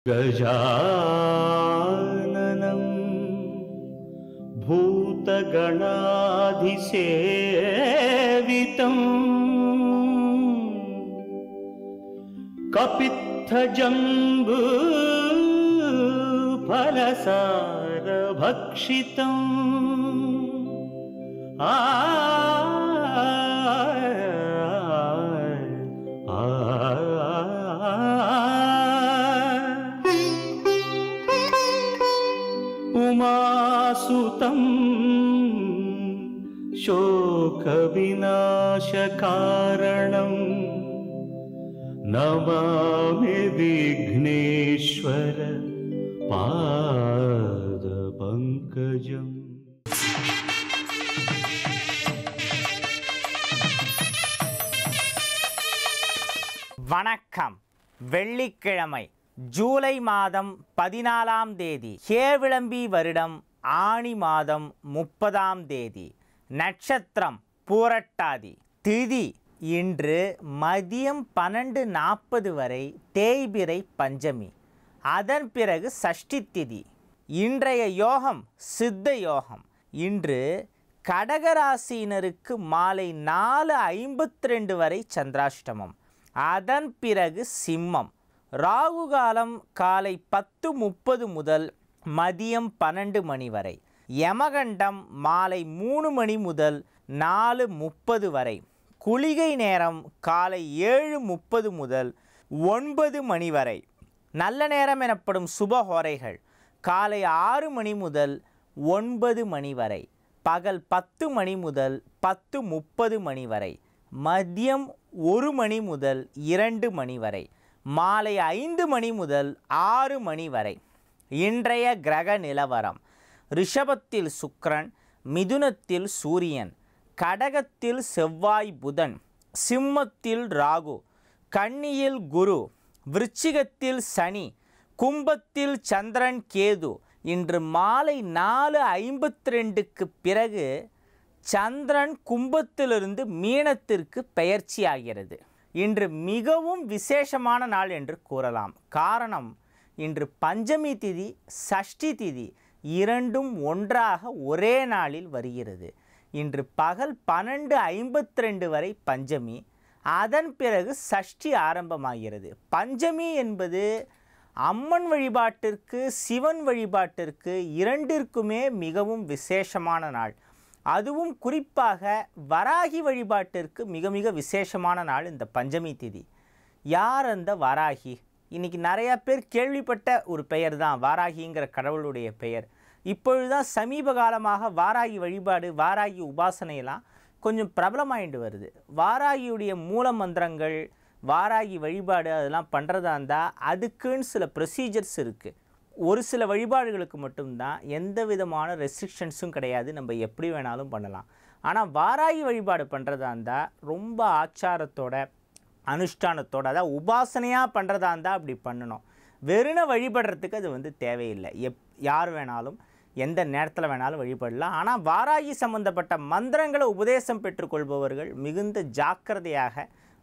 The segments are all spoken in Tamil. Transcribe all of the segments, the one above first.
गजाननं भूतगणाधिसेवितं कपित्थजम्बूफलसारभक्षितम् उमासुतं शोकविनाशकारणं नमामि विघ्नेश्वर पादपङ्कजम्. வணக்கம். வெள்ளிக்கிழமை ஜூலை மாதம் 14ஆம் தேதி, ஹேவிளம்பி வருடம் ஆணி மாதம் 30ஆம் தேதி, நட்சத்திரம் பூரட்டாதி, திதி இன்று மதியம் 12:40 வரை தேய்பிறை பஞ்சமி, அதன் பிறகு சஷ்டி திதி. இன்றைய யோகம் சித்த யோகம். இன்று கடகராசியினருக்கு மாலை 4:52 வரை சந்திராஷ்டமம், அதன் பிறகு சிம்மம். ராகு காலம் காலை 10:30 முதல் மதியம் 12 மணி வரை. யமகண்டம் மாலை 3 மணி முதல் 4:30 வரை. குளிகை நேரம் காலை 7:30 முதல் 9 மணி வரை. நல்ல நேரம் எனப்படும் சுபஹோரைகள் காலை 6 மணி முதல் 9 மணி வரை. பகல் 10 மணி முதல் 10:30 மணி வரை. மதியம் 1 மணி முதல் 2 மணி வரை. மாலை 5 மணி முதல் 6 மணி வரை. இன்றைய கிரக நிலவரம்: ரிஷபத்தில் சுக்கிரன், மிதுனத்தில் சூரியன், கடகத்தில் செவ்வாய் புதன், சிம்மத்தில் ராகு, கன்னியில் குரு, விருச்சிகத்தில் சனி, கும்பத்தில் சந்திரன் கேது. இன்று மாலை 4:52க்கு பிறகு சந்திரன் கும்பத்திலிருந்து மீனத்திற்கு பெயர்ச்சியாகிறது. இன்று மிகவும் விசேஷமான நாள் என்று கூறலாம். காரணம், இன்று பஞ்சமி திதி, சஷ்டி திதி இரண்டும் ஒன்றாக ஒரே நாளில் வருகிறது. இன்று பகல் 12:52 வரை பஞ்சமி, அதன் பிறகு சஷ்டி ஆரம்பமாகிறது. பஞ்சமி என்பது அம்மன் வழிபாட்டிற்கு, சிவன் வழிபாட்டிற்கு இரண்டிற்குமே மிகவும் விசேஷமான நாள். அதுவும் குறிப்பாக வராகி வழிபாட்டிற்கு மிக மிக விசேஷமான நாள் இந்த பஞ்சமி திதி. யார் அந்த வராகி? இன்றைக்கி நிறையா பேர் கேள்விப்பட்ட ஒரு பெயர் தான் வாராகிங்கிற கடவுளுடைய பெயர். இப்பொழுதுதான் சமீப காலமாக வாராகி வழிபாடு, வாராகி உபாசனையெல்லாம் கொஞ்சம் பிரபலமாயிட்டு வருது. வாராகியுடைய மூல மந்திரங்கள், வாராகி வழிபாடு அதெல்லாம் பண்ணுறதா இருந்தால் அதுக்குன்னு சில ப்ரொசீஜர்ஸ் இருக்குது. ஒரு சில வழிபாடுகளுக்கு மட்டும்தான், எந்த விதமான ரெஸ்ட்ரிக்ஷன்ஸும் கிடையாது, நம்ம எப்படி வேணாலும் பண்ணலாம். ஆனால் வாராகி வழிபாடு பண்ணுறதா இருந்தால் ரொம்ப ஆச்சாரத்தோட, அனுஷ்டானத்தோட, அதாவது உபாசனையாக பண்ணுறதா இருந்தால் அப்படி பண்ணணும். வெறும் வழிபடுறதுக்கு அது தேவையில்லை. யார் வேணாலும் எந்த நேரத்தில் வேணாலும் வழிபடலாம். ஆனால் வாராகி சம்பந்தப்பட்ட மந்திரங்களை உபதேசம் பெற்றுக்கொள்பவர்கள் மிகுந்த ஜாக்கிரதையாக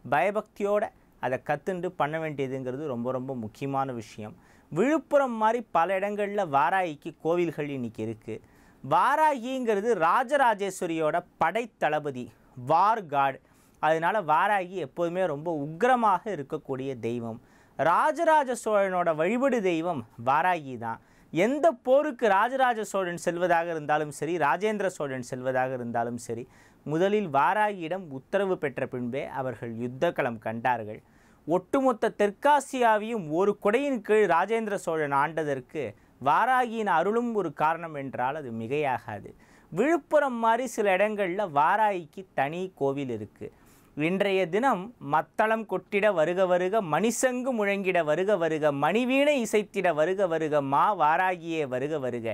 பயபக்தியோடு அதை கற்றுண்டு பண்ண வேண்டியதுங்கிறது ரொம்ப ரொம்ப முக்கியமான விஷயம். விழுப்புரம் மாதிரி பல இடங்களில் வாராகிக்கு கோவில்கள் இன்றைக்கி இருக்குது. வாராகிங்கிறது ராஜராஜேஸ்வரியோட படைத்தளபதி, வார் காட். அதனால் வாராகி எப்போதுமே ரொம்ப உக்கிரமாக இருக்கக்கூடிய தெய்வம். ராஜராஜ சோழனோட வழிபடு தெய்வம் வாராகி தான். எந்த போருக்கு ராஜராஜ சோழன் செல்வதாக இருந்தாலும் சரி, ராஜேந்திர சோழன் செல்வதாக இருந்தாலும் சரி, முதலில் வாராகியிடம் உத்தரவு பெற்ற பின்பே அவர்கள் யுத்த களம் கண்டார்கள். ஒட்டுமொத்த தெற்காசியாவையும் ஒரு கொடையின் கீழ் ராஜேந்திர சோழன் ஆண்டதற்கு வாராகியின் அருளும் ஒரு காரணம் என்றால் அது மிகையாகாது. விழுப்புரம் மாதிரி சில இடங்களில் வாராகிக்கு தனி கோவில் இருக்குது. இன்றைய தினம் மத்தளம் கொட்டிட வருக வருக, மணிசங்கு முழங்கிட வருக வருக, மணிவீணை இசைத்திட வருக வருக, மா வாராகியே வருக வருக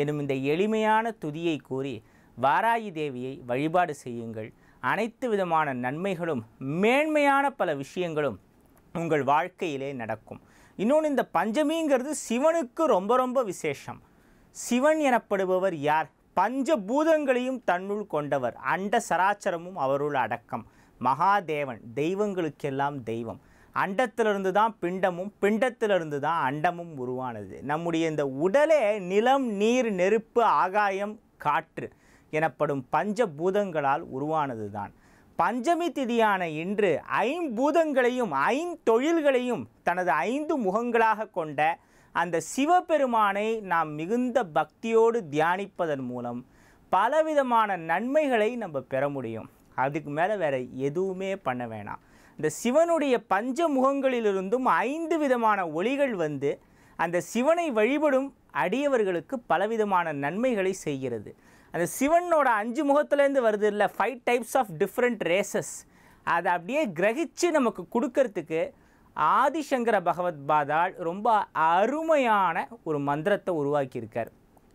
எனும் இந்த எளிமையான துதியை கூறி வாராகி தேவியை வழிபாடு செய்யுங்கள். அனைத்து விதமான நன்மைகளும் மேன்மையான பல விஷயங்களும் உங்கள் வாழ்க்கையிலே நடக்கும். இன்னொன்று, இந்த பஞ்சமிங்கிறது சிவனுக்கு ரொம்ப ரொம்ப விசேஷம். சிவன் எனப்படுபவர் யார்? பஞ்சபூதங்களையும் தன்னுள் கொண்டவர். அண்ட சராச்சரமும் அவருள் அடக்கம். மகாதேவன், தெய்வங்களுக்கெல்லாம் தெய்வம். அண்டத்திலிருந்து தான் பிண்டமும், பிண்டத்திலிருந்து தான் அண்டமும் உருவானது. நம்முடைய இந்த உடலே நிலம், நீர், நெருப்பு, ஆகாயம், காற்று எனப்படும் பஞ்சபூதங்களால் உருவானது தான். பஞ்சமி திதியான இன்று ஐம்பூதங்களையும் ஐந்தொழில்களையும் தனது 5 முகங்களாக கொண்ட அந்த சிவபெருமானை நாம் மிகுந்த பக்தியோடு தியானிப்பதன் மூலம் பலவிதமான நன்மைகளை நம்ம பெற முடியும். அதுக்கு மேலே வேற எதுவுமே பண்ண வேணாம். இந்த சிவனுடைய பஞ்ச முகங்களிலிருந்தும் 5 விதமான ஒளிகள் வந்து அந்த சிவனை வழிபடும் அடியவர்களுக்கு பலவிதமான நன்மைகளை செய்கிறது. அந்த சிவனோட 5 முகத்துலேருந்து வருது இல்லை, 5 டைப்ஸ் ஆஃப் டிஃப்ரெண்ட் ரேசஸ், அதை அப்படியே கிரகிச்சு நமக்கு கொடுக்கறதுக்கு ஆதிசங்கர பகவத் பாதாள் ரொம்ப அருமையான ஒரு மந்திரத்தை உருவாக்கியிருக்கார்.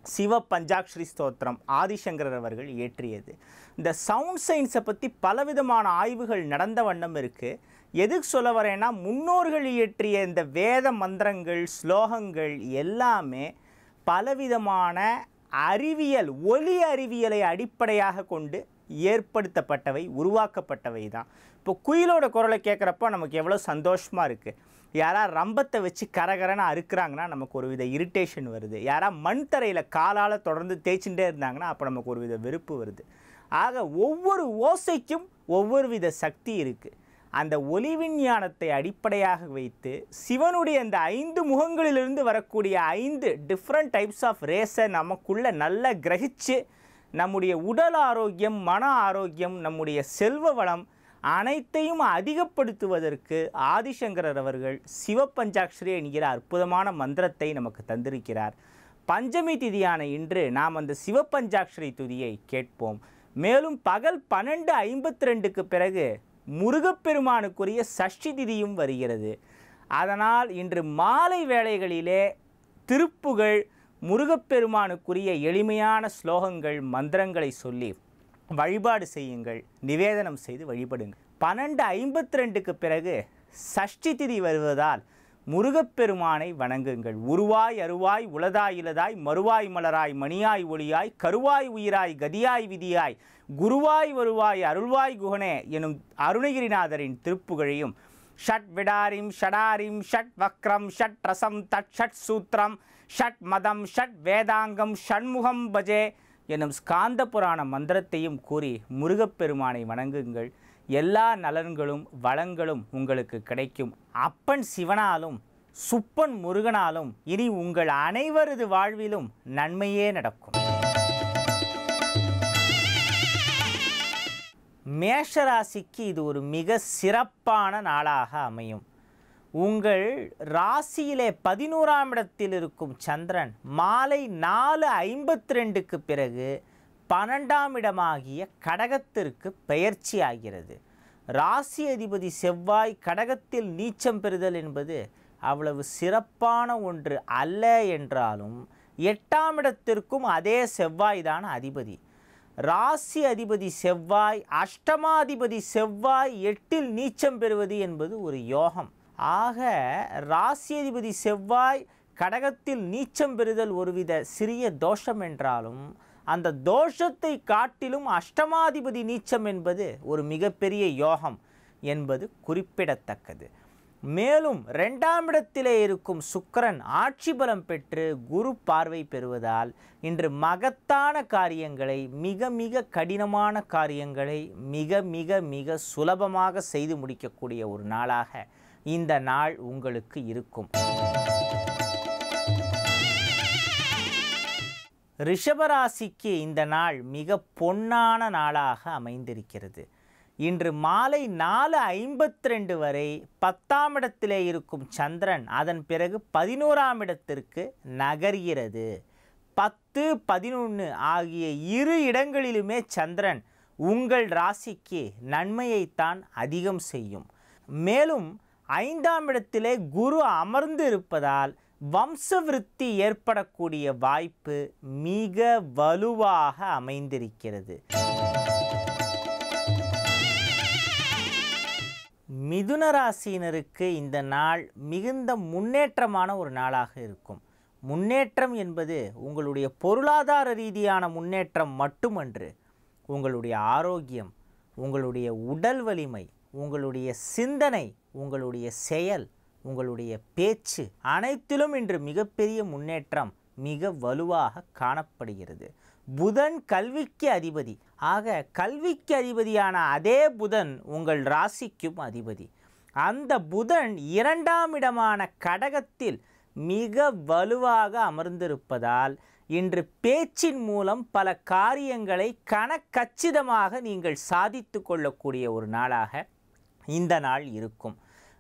சிவ பஞ்சாக்ஷரி ஸ்தோத்திரம் ஆதிசங்கரர் அவர்கள் இயற்றியது. இந்த சவுண்ட் சயின்ஸை பற்றி பலவிதமான ஆய்வுகள் நடந்த வண்ணம் இருக்குது. எதுக்கு சொல்ல வரேன்னா, முன்னோர்கள் இயற்றிய இந்த வேத மந்திரங்கள், ஸ்லோகங்கள் எல்லாமே பலவிதமான அறிவியல், ஒலி அறிவியலை அடிப்படையாக கொண்டு ஏற்படுத்தப்பட்டவை, உருவாக்கப்பட்டவை தான். இப்போ குயிலோட குரலை கேட்குறப்போ நமக்கு எவ்வளோ சந்தோஷமாக இருக்குது. யாராவது ரம்பத்தை வச்சு கரகரன்னு அறுக்குறாங்கன்னா நமக்கு ஒரு வித இரிட்டேஷன் வருது. யாராவது மண் தரையில் காலால் தொடர்ந்து தேய்ச்சிட்டே இருந்தாங்கன்னா அப்போ நமக்கு ஒரு வித வெறுப்பு வருது. ஆக ஒவ்வொரு ஓசைக்கும் ஒவ்வொரு வித சக்தி இருக்குது. அந்த ஒலி விஞ்ஞானத்தை அடிப்படையாக வைத்து சிவனுடைய அந்த 5 முகங்களிலிருந்து வரக்கூடிய 5 டிஃப்ரெண்ட் டைப்ஸ் ஆஃப் ரேஸை நமக்குள்ளே நல்லா கிரகிச்சு நம்முடைய உடல் ஆரோக்கியம், மன ஆரோக்கியம், நம்முடைய செல்வ வளம் அனைத்தையும் அதிகப்படுத்துவதற்கு ஆதிசங்கரர் அவர்கள் சிவபஞ்சாக்ஷரி என்கிற அற்புதமான மந்திரத்தை நமக்கு தந்திருக்கிறார். பஞ்சமி திதியான இன்று நாம் அந்த சிவபஞ்சாக்ஷரி துதியை கேட்போம். மேலும் பகல் 12:52க்கு பிறகு முருகப்பெருமானுக்குரிய சஷ்டி திதியும் வருகிறது. அதனால் இன்று மாலை வேளைகளிலே திருப்புகழ், முருகப்பெருமானுக்குரிய எளிமையான ஸ்லோகங்கள், மந்திரங்களை சொல்லி வழிபாடு செய்யுங்கள், நிவேதனம் செய்து வழிபடுங்கள். 12:52க்கு பிறகு சஷ்டி திதி வருவதால் முருகப்பெருமானை வணங்குங்கள். உருவாய் அருவாய் உளதாய் இலதாய் மறுவாய் மலராய் மணியாய் ஒளியாய் கருவாய் உயிராய் கதியாய் விதியாய் குருவாய் வருவாய் அருள்வாய் குகனே எனும் அருணகிரிநாதரின் திருப்புகழையும் ஷட் விடாரிம் ஷடாரிம் ஷட் வக்ரம் ஷட் ரசம் தட் ஷட் சூத்திரம் ஷட் மதம் ஷட் வேதாங்கம் ஷண்முகம் பஜே எனும் ஸ்காந்த புராண மந்திரத்தையும் கூறி முருகப்பெருமானை வணங்குங்கள். எல்லா நலன்களும் வளங்களும் உங்களுக்கு கிடைக்கும். அப்பன் சிவனாலும் சுப்பன் முருகனாலும் இனி உங்கள் அனைவரது வாழ்விலும் நன்மையே நடக்கும். மேஷராசிக்கு இது ஒரு மிக சிறப்பான நாளாக அமையும். உங்கள் ராசியிலே 11ஆம் இடத்தில் இருக்கும் சந்திரன் மாலை 4:52க்கு பிறகு 12ஆம் இடமாகிய கடகத்திற்கு பெயர்ச்சி ஆகிறது. ராசி அதிபதி செவ்வாய் கடகத்தில் நீச்சம் பெறுதல் என்பது அவ்வளவு சிறப்பான ஒன்று அல்ல என்றாலும் 8ஆம் இடத்திற்கும் அதே செவ்வாய் தான் அதிபதி. ராசி அதிபதி செவ்வாய், அஷ்டமாதிபதி செவ்வாய் 8இல் நீச்சம் பெறுவது என்பது ஒரு யோகம். ஆக ராசி அதிபதி செவ்வாய் கடகத்தில் நீச்சம் பெறுதல் ஒருவித சிறிய தோஷம் என்றாலும் அந்த தோஷத்தை காட்டிலும் அஷ்டமாதிபதி நீச்சம் என்பது ஒரு மிகப்பெரிய யோகம் என்பது குறிப்பிடத்தக்கது. மேலும் 2ஆம் இடத்திலே இருக்கும் சுக்கிரன் ஆட்சி பலம் பெற்று குரு பார்வை பெறுவதால் இன்று மகத்தான காரியங்களை, மிக மிக கடினமான காரியங்களை மிக மிக மிக சுலபமாக செய்து முடிக்கக்கூடிய ஒரு நாளாக இந்த நாள் உங்களுக்கு இருக்கும். ரிஷபராசிக்கு இந்த நாள் மிக பொன்னான நாளாக அமைந்திருக்கிறது. இன்று மாலை 4:52 வரை 10ஆம் இடத்திலே இருக்கும் சந்திரன் அதன் பிறகு 11ஆம் இடத்திற்கு நகர்கிறது. 10, 11 ஆகிய 2 இடங்களிலுமே சந்திரன் உங்கள் ராசிக்கு நன்மையைத்தான் அதிகம் செய்யும். மேலும் 5ஆம் இடத்திலே குரு அமர்ந்து இருப்பதால் வம்சவிருத்தி ஏற்படக்கூடிய வாய்ப்பு மிக வலுவாக அமைந்திருக்கிறது. மிதுன ராசியினருக்கு இந்த நாள் மிகுந்த முன்னேற்றமான ஒரு நாளாக இருக்கும். முன்னேற்றம் என்பது உங்களுடைய பொருளாதார ரீதியான முன்னேற்றம் மட்டுமன்று, உங்களுடைய ஆரோக்கியம், உங்களுடைய உடல் வலிமை, உங்களுடைய சிந்தனை, உங்களுடைய செயல், உங்களுடைய பேச்சு அனைத்திலும் இன்று மிகப்பெரிய முன்னேற்றம் மிக வலுவாக காணப்படுகிறது. புதன் கல்விக்கு அதிபதி. ஆக கல்விக்கு அதிபதியான அதே புதன் உங்கள் ராசிக்கும் அதிபதி. அந்த புதன் 2ஆம் இடமான கடகத்தில் மிக வலுவாக அமர்ந்திருப்பதால் இன்று பேச்சின் மூலம் பல காரியங்களை கச்சிதமாக நீங்கள் சாதித்து கொள்ளக்கூடிய ஒரு நாளாக இந்த நாள் இருக்கும்.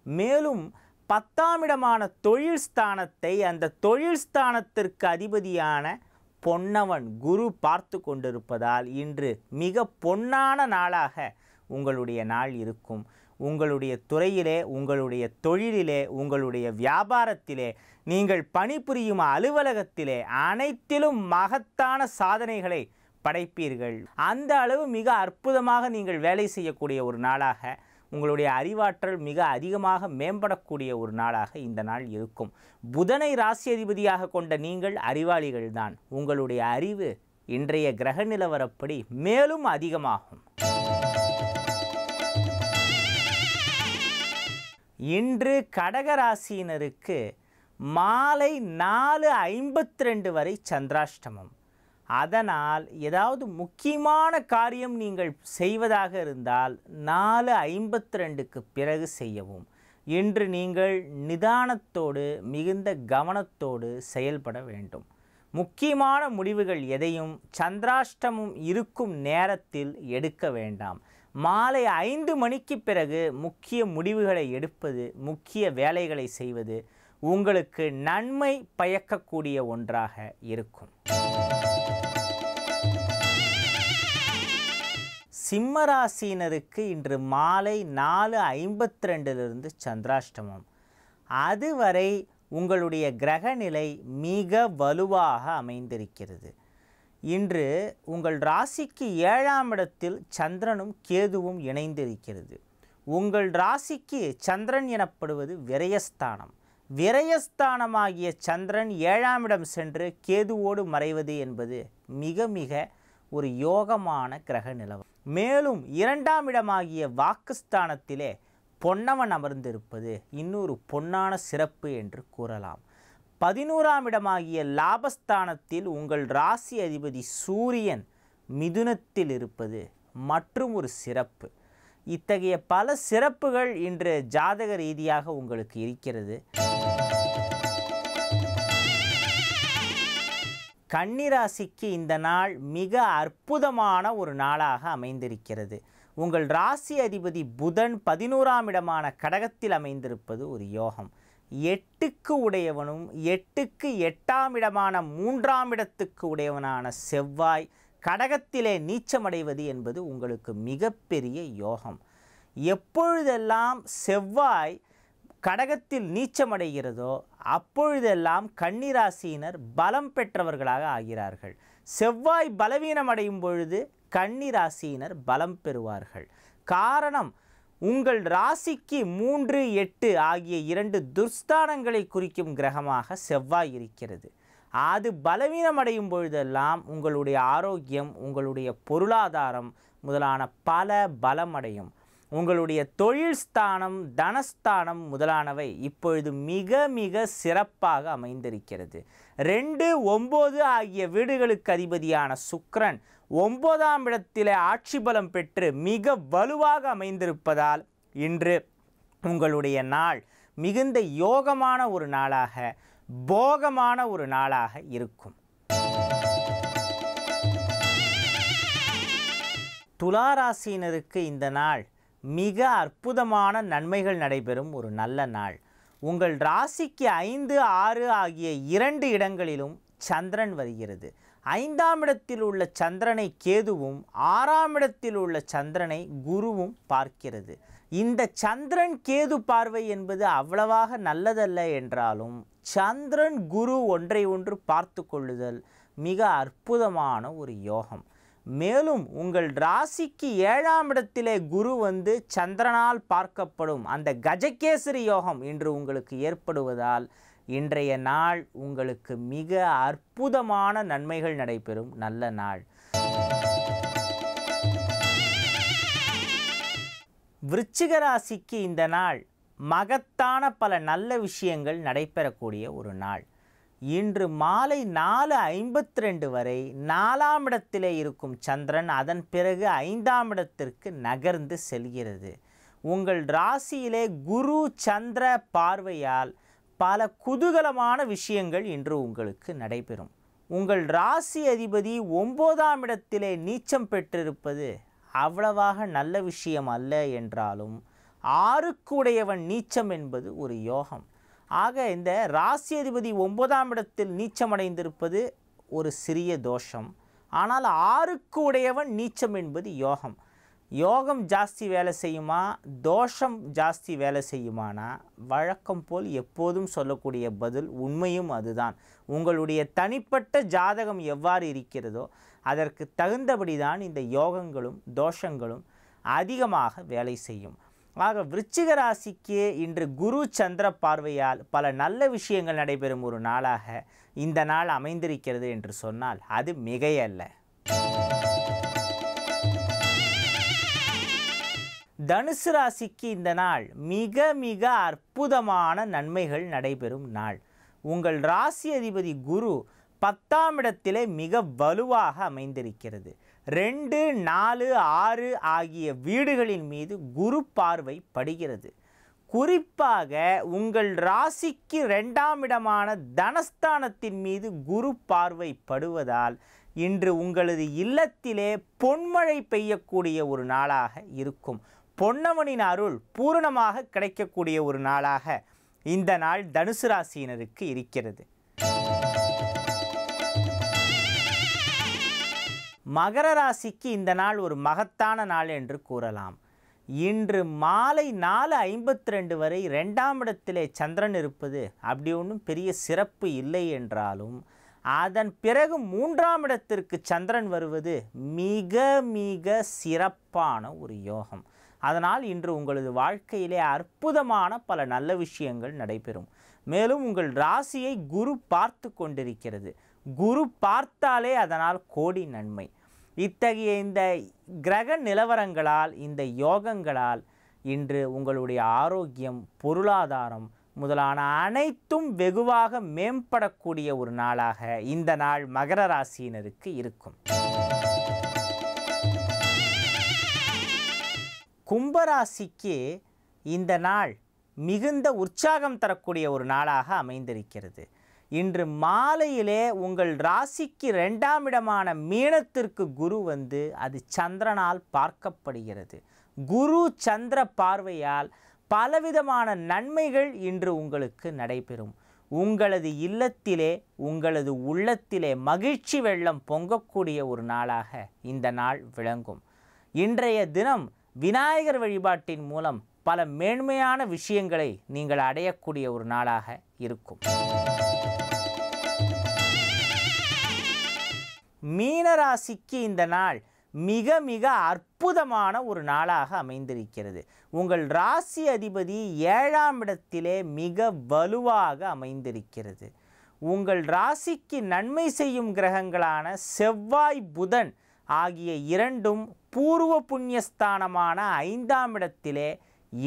மேலும் 10ஆம் இடமான தொழில் ஸ்தானத்தை அந்த தொழில் ஸ்தானத்திற்கு அதிபதியான பொன்னவன் குரு பார்த்து கொண்டிருப்பதால் இன்று மிக பொன்னான நாளாக உங்களுடைய நாள் இருக்கும். உங்களுடைய துறையிலே, உங்களுடைய தொழிலிலே, உங்களுடைய வியாபாரத்திலே, நீங்கள் பணிபுரியும் அலுவலகத்திலே அனைத்திலும் மகத்தான சாதனைகளை படைப்பீர்கள். அந்த அளவு மிக அற்புதமாக நீங்கள் வேலை செய்யக்கூடிய ஒரு நாளாக, உங்களுடைய அறிவாற்றல் மிக அதிகமாக மேம்படக்கூடிய ஒரு நாளாக இந்த நாள் இருக்கும். புதனை ராசி அதிபதியாக கொண்ட நீங்கள் அறிவாளிகள்தான். உங்களுடைய அறிவு இன்றைய கிரக நிலவரப்படி மேலும் அதிகமாகும். இன்று கடகராசியினருக்கு மாலை 4:52 வரை சந்திராஷ்டமம். அதனால் ஏதாவது முக்கியமான காரியம் நீங்கள் செய்வதாக இருந்தால் 4:52க்கு பிறகு செய்யவும். இன்று நீங்கள் நிதானத்தோடு மிகுந்த கவனத்தோடு செயல்பட வேண்டும். முக்கியமான முடிவுகள் எதையும் சந்திராஷ்டமம் இருக்கும் நேரத்தில் எடுக்க வேண்டாம். மாலை 5 மணிக்கு பிறகு முக்கிய முடிவுகளை எடுப்பது, முக்கிய வேலைகளை செய்வது உங்களுக்கு நன்மை பயக்கக்கூடிய ஒன்றாக இருக்கும். சிம்மராசியினருக்கு இன்று மாலை 4:52 சந்திராஷ்டமம். அதுவரை உங்களுடைய கிரகநிலை மிக வலுவாக அமைந்திருக்கிறது. இன்று உங்கள் ராசிக்கு 7ஆம் இடத்தில் சந்திரனும் கேதுவும் இணைந்திருக்கிறது. உங்கள் ராசிக்கு சந்திரன் எனப்படுவது விரயஸ்தானம். விரயஸ்தானமாகிய சந்திரன் 7ஆம் இடம் சென்று கேதுவோடு மறைவது என்பது மிக மிக ஒரு யோகமான கிரக நிலவரம். மேலும் 2ஆம் இடமாகிய வாக்குஸ்தானத்திலே பொன்னவன் அமர்ந்திருப்பது இன்னொரு பொன்னான சிறப்பு என்று கூறலாம். 11ஆம் இடமாகிய லாபஸ்தானத்தில் உங்கள் ராசி அதிபதி சூரியன் மிதுனத்தில் இருப்பது மற்றும் ஒரு சிறப்பு. இத்தகைய பல சிறப்புகள் இன்று ஜாதக ரீதியாக உங்களுக்கு இருக்கிறது. கன்னிராசிக்கு இந்த நாள் மிக அற்புதமான ஒரு நாளாக அமைந்திருக்கிறது. உங்கள் ராசி அதிபதி புதன் 11ஆம் இடமான கடகத்தில் அமைந்திருப்பது ஒரு யோகம். 8க்கு உடையவனும் 8க்கு 8ஆம் இடமான 3ஆம் இடத்துக்கு உடையவனான செவ்வாய் கடகத்திலே நீச்சமடைவது என்பது உங்களுக்கு மிகப்பெரிய யோகம். எப்பொழுதெல்லாம் செவ்வாய் கடகத்தில் நீச்சமடைகிறதோ அப்பொழுதெல்லாம் கன்னிராசியினர் பலம் பெற்றவர்களாக ஆகிறார்கள். செவ்வாய் பலவீனமடையும் பொழுது கன்னிராசியினர் பலம் பெறுவார்கள். காரணம், உங்கள் ராசிக்கு 3, 8 ஆகிய 2 துர்ஸ்தானங்களை குறிக்கும் கிரகமாக செவ்வாய் இருக்கிறது. அது பலவீனமடையும் பொழுதெல்லாம் உங்களுடைய ஆரோக்கியம், உங்களுடைய பொருளாதாரம் முதலான பல பலமடையும். உங்களுடைய தொழில் ஸ்தானம், தனஸ்தானம் முதலானவை இப்பொழுது மிக மிக சிறப்பாக அமைந்திருக்கிறது. 2, 9 ஆகிய வீடுகளுக்கு அதிபதியான சுக்கிரன் 9ஆம் இடத்திலே ஆட்சி பலம் பெற்று மிக வலுவாக அமைந்திருப்பதால் இன்று உங்களுடைய நாள் மிகுந்த யோகமான ஒரு நாளாக, போகமான ஒரு நாளாக இருக்கும். துளாராசியினருக்கு இந்த நாள் மிக அற்புதமான நன்மைகள் நடைபெறும் ஒரு நல்ல நாள். உங்கள் ராசிக்கு 5, 6 ஆகிய 2 இடங்களிலும் சந்திரன் வருகிறது. 5ஆம் இடத்தில் உள்ள சந்திரனை கேதுவும் 6ஆம் இடத்தில் உள்ள சந்திரனை குருவும் பார்க்கிறது. இந்த சந்திரன் கேது பார்வை என்பது அவ்வளவாக நல்லதல்ல என்றாலும் சந்திரன் குரு ஒன்றை ஒன்று பார்த்து கொள்ளுதல் மிக அற்புதமான ஒரு யோகம். மேலும் உங்கள் ராசிக்கு 7ஆம் இடத்திலே குரு வந்து சந்திரனால் பார்க்கப்படும் அந்த கஜகேசரி யோகம் இன்று உங்களுக்கு ஏற்படுவதால் இன்றைய நாள் உங்களுக்கு மிக அற்புதமான நன்மைகள் நடைபெறும் நல்ல நாள். விருச்சிக ராசிக்கு இந்த நாள் மகத்தான பல நல்ல விஷயங்கள் நடைபெறக்கூடிய ஒரு நாள். இன்று மாலை 4:52 வரை 4ஆம் இடத்திலே இருக்கும் சந்திரன் அதன் பிறகு 5ஆம் இடத்திற்கு நகர்ந்து செல்கிறது. உங்கள் ராசியிலே குரு சந்திர பார்வையால் பல குதூகலமான விஷயங்கள் இன்று உங்களுக்கு நடைபெறும். உங்கள் ராசி அதிபதி 9ஆம் இடத்திலே நீச்சம் பெற்றிருப்பது அவ்வளவாக நல்ல விஷயம் அல்ல என்றாலும் 6க்கு உடையவன் நீச்சம் என்பது ஒரு யோகம். ஆக இந்த ராசி அதிபதி 9ஆம் இடத்தில் நீச்சமடைந்திருப்பது ஒரு சிறிய தோஷம். ஆனால் 6க்கு உடையவன் நீச்சம் என்பது யோகம். யோகம் ஜாஸ்தி வேலை செய்யுமா, தோஷம் ஜாஸ்தி வேலை செய்யுமானா, வழக்கம் போல் எப்போதும் சொல்லக்கூடிய பதில் உண்மையும் அதுதான். உங்களுடைய தனிப்பட்ட ஜாதகம் எவ்வாறு இருக்கிறதோ அதற்கு தகுந்தபடி தான் இந்த யோகங்களும் தோஷங்களும் அதிகமாக வேலை செய்யும். ஆக விருச்சிக ராசிக்கு இன்று குரு சந்திர பார்வையால் பல நல்ல விஷயங்கள் நடைபெறும் ஒரு நாளாக இந்த நாள் அமைந்திருக்கிறது என்று சொன்னால் அது மிகையல்ல. தனுசு ராசிக்கு இந்த நாள் மிக மிக அற்புதமான நன்மைகள் நடைபெறும் நாள். உங்கள் ராசி அதிபதி குரு 10ஆம் இடத்திலே மிக வலுவாக அமைந்திருக்கிறது. 2, 4, 6 ஆகிய வீடுகளின் மீது குரு பார்வை படுகிறது. குறிப்பாக உங்கள் ராசிக்கு 2ஆம் இடமான தனஸ்தானத்தின் மீது குரு பார்வை படுவதால் இன்று உங்களது இல்லத்திலே பொன்மழை பெய்யக்கூடிய ஒரு நாளாக இருக்கும். பொன்னவனின் அருள் பூரணமாக கிடைக்கக்கூடிய ஒரு நாளாக இந்த நாள் தனுசு ராசியினருக்கு இருக்கிறது. மகர ராசிக்கு இந்த நாள் ஒரு மகத்தான நாள் என்று கூறலாம். இன்று மாலை 4:52 வரை 2ஆம் இடத்திலே சந்திரன் இருப்பது அப்படி ஒன்றும் பெரிய சிறப்பு இல்லை என்றாலும் அதன் பிறகு 3ஆம் இடத்திற்கு சந்திரன் வருவது மிக மிக சிறப்பான ஒரு யோகம். அதனால் இன்று உங்களது வாழ்க்கையிலே அற்புதமான பல நல்ல விஷயங்கள் நடைபெறும். மேலும் உங்கள் ராசியை குரு பார்த்து கொண்டிருக்கிறது. குரு பார்த்தாலே அதனால் கோடி நன்மை. இத்தகைய இந்த கிரக நிலவரங்களால் இந்த யோகங்களால் இன்று உங்களுடைய ஆரோக்கியம் பொருளாதாரம் முதலான அனைத்தும் வெகுவாக மேம்படக்கூடிய ஒரு நாளாக இந்த நாள் மகர ராசியினருக்கு இருக்கும். கும்பராசிக்கு இந்த நாள் மிகுந்த உற்சாகம் தரக்கூடிய ஒரு நாளாக அமைந்திருக்கிறது. இன்று மாலையிலே உங்கள் ராசிக்கு 2ஆம் இடமான மீனத்திற்கு குரு வந்து அது சந்திரனால் பார்க்கப்படுகிறது. குரு சந்திர பார்வையால் பலவிதமான நன்மைகள் இன்று உங்களுக்கு நடைபெறும். உங்களது இல்லத்திலே உங்களது உள்ளத்திலே மகிழ்ச்சி வெள்ளம் பொங்கக்கூடிய ஒரு நாளாக இந்த நாள் விளங்கும். இன்றைய தினம் விநாயகர் வழிபாட்டின் மூலம் பல மேன்மையான விஷயங்களை நீங்கள் அடையக்கூடிய ஒரு நாளாக இருக்கும். மீனராசிக்கு இந்த நாள் மிக மிக அற்புதமான ஒரு நாளாக அமைந்திருக்கிறது. உங்கள் ராசி அதிபதி 7ஆம் இடத்திலே மிக வலுவாக அமைந்திருக்கிறது. உங்கள் ராசிக்கு நன்மை செய்யும் கிரகங்களான செவ்வாய் புதன் ஆகிய இரண்டும் பூர்வ புண்ணியஸ்தானமான 5ஆம் இடத்திலே